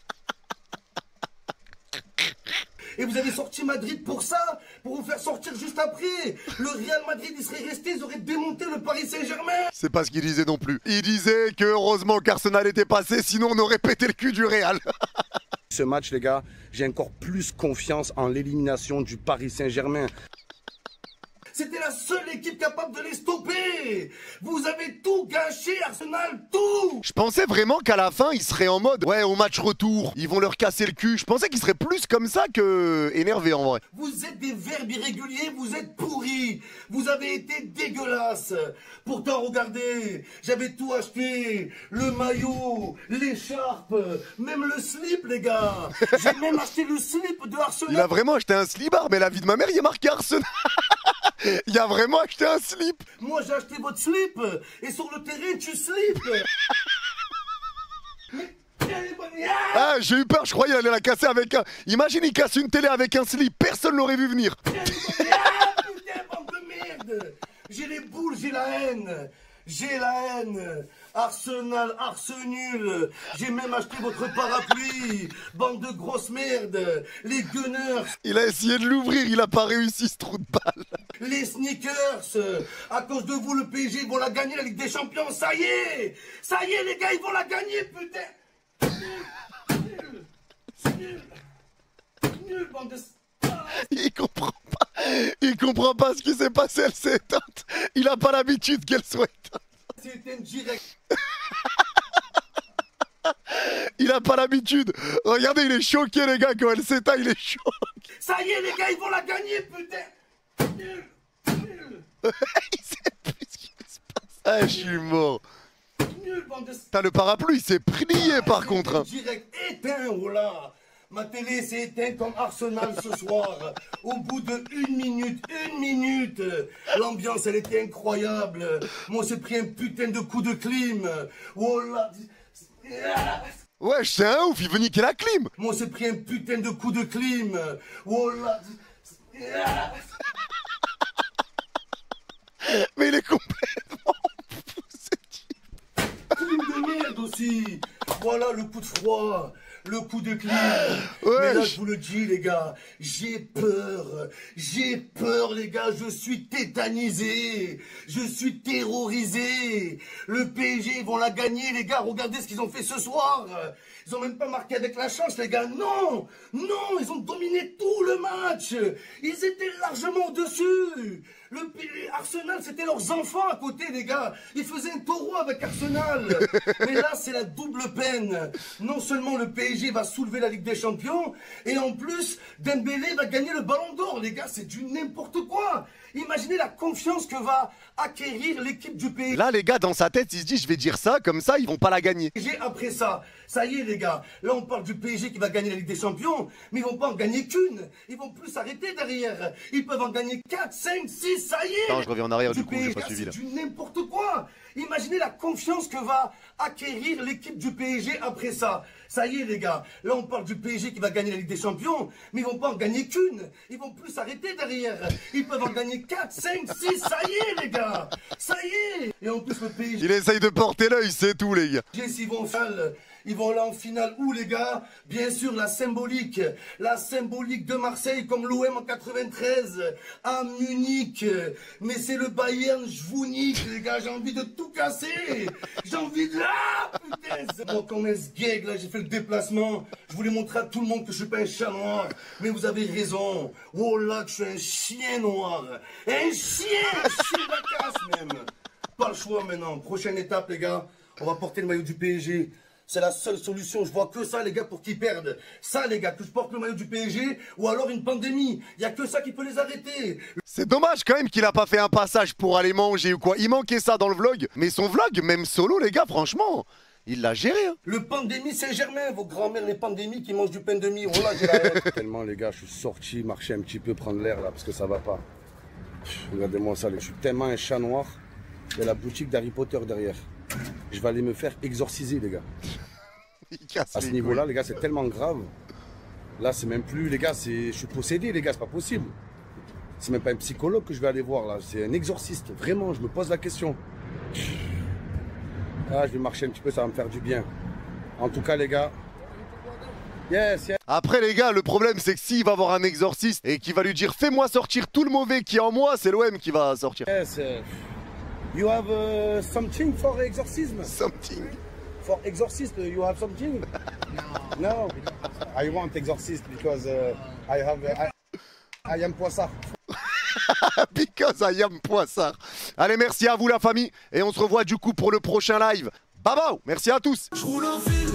[SPEAKER 5] Et vous avez sorti Madrid pour ça, pour vous faire sortir juste après. Le Real Madrid, il serait resté, ils auraient démonté le Paris Saint-Germain.
[SPEAKER 1] C'est pas ce qu'il disait non plus. Il disait que heureusement qu'Arsenal était passé, sinon on aurait pété le cul du Real.
[SPEAKER 2] Ce match, les gars, j'ai encore plus confiance en l'élimination du Paris Saint-Germain.
[SPEAKER 5] C'était la seule équipe capable de les stopper. Vous avez tout gâché, Arsenal, tout.
[SPEAKER 1] Je pensais vraiment qu'à la fin, il serait en mode ouais, au match retour, ils vont leur casser le cul. Je pensais qu'il serait plus comme ça que énervé en vrai.
[SPEAKER 5] Vous êtes des verbes irréguliers, vous êtes pourris. Vous avez été dégueulasses. Pourtant, regardez, j'avais tout acheté. Le maillot, l'écharpe, même le slip, les gars. J'ai même acheté le slip de Arsenal.
[SPEAKER 1] Il a vraiment acheté un slibard, mais la vie de ma mère, il est marqué Arsenal. Il a vraiment acheté un slip.
[SPEAKER 5] Moi, j'ai acheté votre slip. Et sur le terrain, tu slips.
[SPEAKER 1] Ah, j'ai eu peur, je croyais qu'il allait la casser avec un... Imagine, il casse une télé avec un slip, personne l'aurait vu venir.
[SPEAKER 5] Ah, putain, bande de merde. J'ai les boules, j'ai la haine. J'ai la haine. Arsenal, nul. J'ai même acheté votre parapluie. Bande de grosses merdes. Les Gunners.
[SPEAKER 1] Il a essayé de l'ouvrir, il a pas réussi ce trou de balle.
[SPEAKER 5] Les sneakers. À cause de vous, le PSG, ils vont la gagner, la Ligue des Champions. Ça y est. Ça y est, les gars, ils vont la gagner, putain. Nul. Nul. Nul, bande de...
[SPEAKER 1] Il comprend pas. Il comprend pas ce qui s'est passé, elle s'est éteinte. Il a pas l'habitude qu'elle soit éteinte.
[SPEAKER 5] C'est un direct.
[SPEAKER 1] Il a pas l'habitude. Regardez, il est choqué, les gars, quand elle s'éteint, il est choqué.
[SPEAKER 5] Ça y est, les gars, ils vont la gagner, putain. Nul. Nul.
[SPEAKER 1] Il sait plus ce qui se passe. Ah, je suis mort.
[SPEAKER 5] Nul, bande de...
[SPEAKER 1] Putain, le parapluie, il s'est plié, par contre. Hein.
[SPEAKER 5] Direct éteint, voilà. Ma télé s'est éteinte comme Arsenal ce soir. Au bout de une minute. L'ambiance, elle était incroyable. Moi, j'ai pris un putain de coup de clim. Voilà.
[SPEAKER 1] Ouais, c'est un ouf, il veut niquer la clim.
[SPEAKER 5] Moi, j'ai pris un putain de coup de clim. Voilà.
[SPEAKER 1] Mais il est complètement fou, ce type.
[SPEAKER 5] Clim de merde aussi. Voilà le coup de froid. Le coup de clim.
[SPEAKER 1] Ouais,
[SPEAKER 5] mais là, je vous le dis, les gars, j'ai peur, les gars, je suis tétanisé, je suis terrorisé. Le PSG, ils vont la gagner, les gars, regardez ce qu'ils ont fait ce soir. Ils ont même pas marqué avec la chance, les gars, non, ils ont dominé tout le match. Ils étaient largement au-dessus. Arsenal, c'était leurs enfants à côté, les gars. Ils faisaient un taureau avec Arsenal. Mais là, c'est la double peine. Non seulement le PSG va soulever la Ligue des Champions, et en plus, Dembélé va gagner le Ballon d'Or. Les gars, c'est du n'importe quoi. Imaginez la confiance que va acquérir l'équipe du PSG.
[SPEAKER 1] Là, les gars, dans sa tête, il se dit, je vais dire ça, comme ça, ils vont pas la gagner.
[SPEAKER 5] Après ça, ça y est, les gars. Là, on parle du PSG qui va gagner la Ligue des Champions, mais ils vont pas en gagner qu'une. Ils vont plus s'arrêter derrière. Ils peuvent en gagner 4, 5, 6, ça y est.
[SPEAKER 1] Non, je reviens en arrière, du coup,
[SPEAKER 5] PSG,
[SPEAKER 1] j'ai pas suivi, là.
[SPEAKER 5] c'est du n'importe quoi. Imaginez la confiance que va acquérir l'équipe du PSG après ça. Ça y est, les gars. Là, on parle du PSG qui va gagner la Ligue des Champions, mais ils vont pas en gagner qu'une. Ils vont plus s'arrêter derrière. Ils peuvent en gagner 4, 5, 6, ça y est, les gars. Ça y est. Et en plus, le PSG...
[SPEAKER 1] Il essaye de porter l'œil, c'est tout, les gars.
[SPEAKER 5] S'ils vont en finale, ils vont là en finale où, les gars? Bien sûr, la symbolique de Marseille, comme l'OM en 93, à Munich. Mais c'est le Bayern, je vous nique, les gars, j'ai envie de tout casser. J'ai envie de... Ah, putain, c'est bon, comme un sgeg, là, j'ai fait le déplacement. Je voulais montrer à tout le monde que je suis pas un chat noir. Mais vous avez raison. Oh là, que je suis un chien noir. Un chien de casse, même. Pas le choix maintenant. Prochaine étape, les gars. On va porter le maillot du PSG. C'est la seule solution. Je vois que ça, les gars, pour qu'ils perdent. Ça, les gars, que je porte le maillot du PSG ou alors une pandémie. Il n'y a que ça qui peut les arrêter.
[SPEAKER 1] C'est dommage quand même qu'il a pas fait un passage pour aller manger ou quoi. Il manquait ça dans le vlog. Mais son vlog, même solo, les gars, franchement, il l'a géré. Hein.
[SPEAKER 5] Le pandémie Saint-Germain, vos grands-mères, les pandémies qui mangent du pain de mie. Voilà, j'ai la haine. Tellement, les gars, je suis sorti, marcher un petit peu, prendre l'air là, parce que ça va pas. Regardez-moi ça, je suis tellement un chat noir. Il y a la boutique d'Harry Potter derrière. Je vais aller me faire exorciser, les gars. À ce niveau-là, les gars, c'est tellement grave. Là, c'est même plus, les gars, je suis possédé, les gars, c'est pas possible. C'est même pas un psychologue que je vais aller voir, là. C'est un exorciste. Vraiment, je me pose la question. Ah, je vais marcher un petit peu, ça va me faire du bien. En tout cas, les gars. Yes.
[SPEAKER 1] Après, les gars, le problème, c'est que s'il va voir un exorciste et qu'il va lui dire fais-moi sortir tout le mauvais qui est en moi, c'est l'OM qui va sortir.
[SPEAKER 5] Yes. You have something for exorcism?
[SPEAKER 1] Something.
[SPEAKER 5] For exorcist, you have something? No. I want exorcist because I am Poissard.
[SPEAKER 1] Because I am Poissard. Allez, merci à vous la famille. Et on se revoit du coup pour le prochain live. Bye bye. Merci à tous.
[SPEAKER 9] Je roule en ville,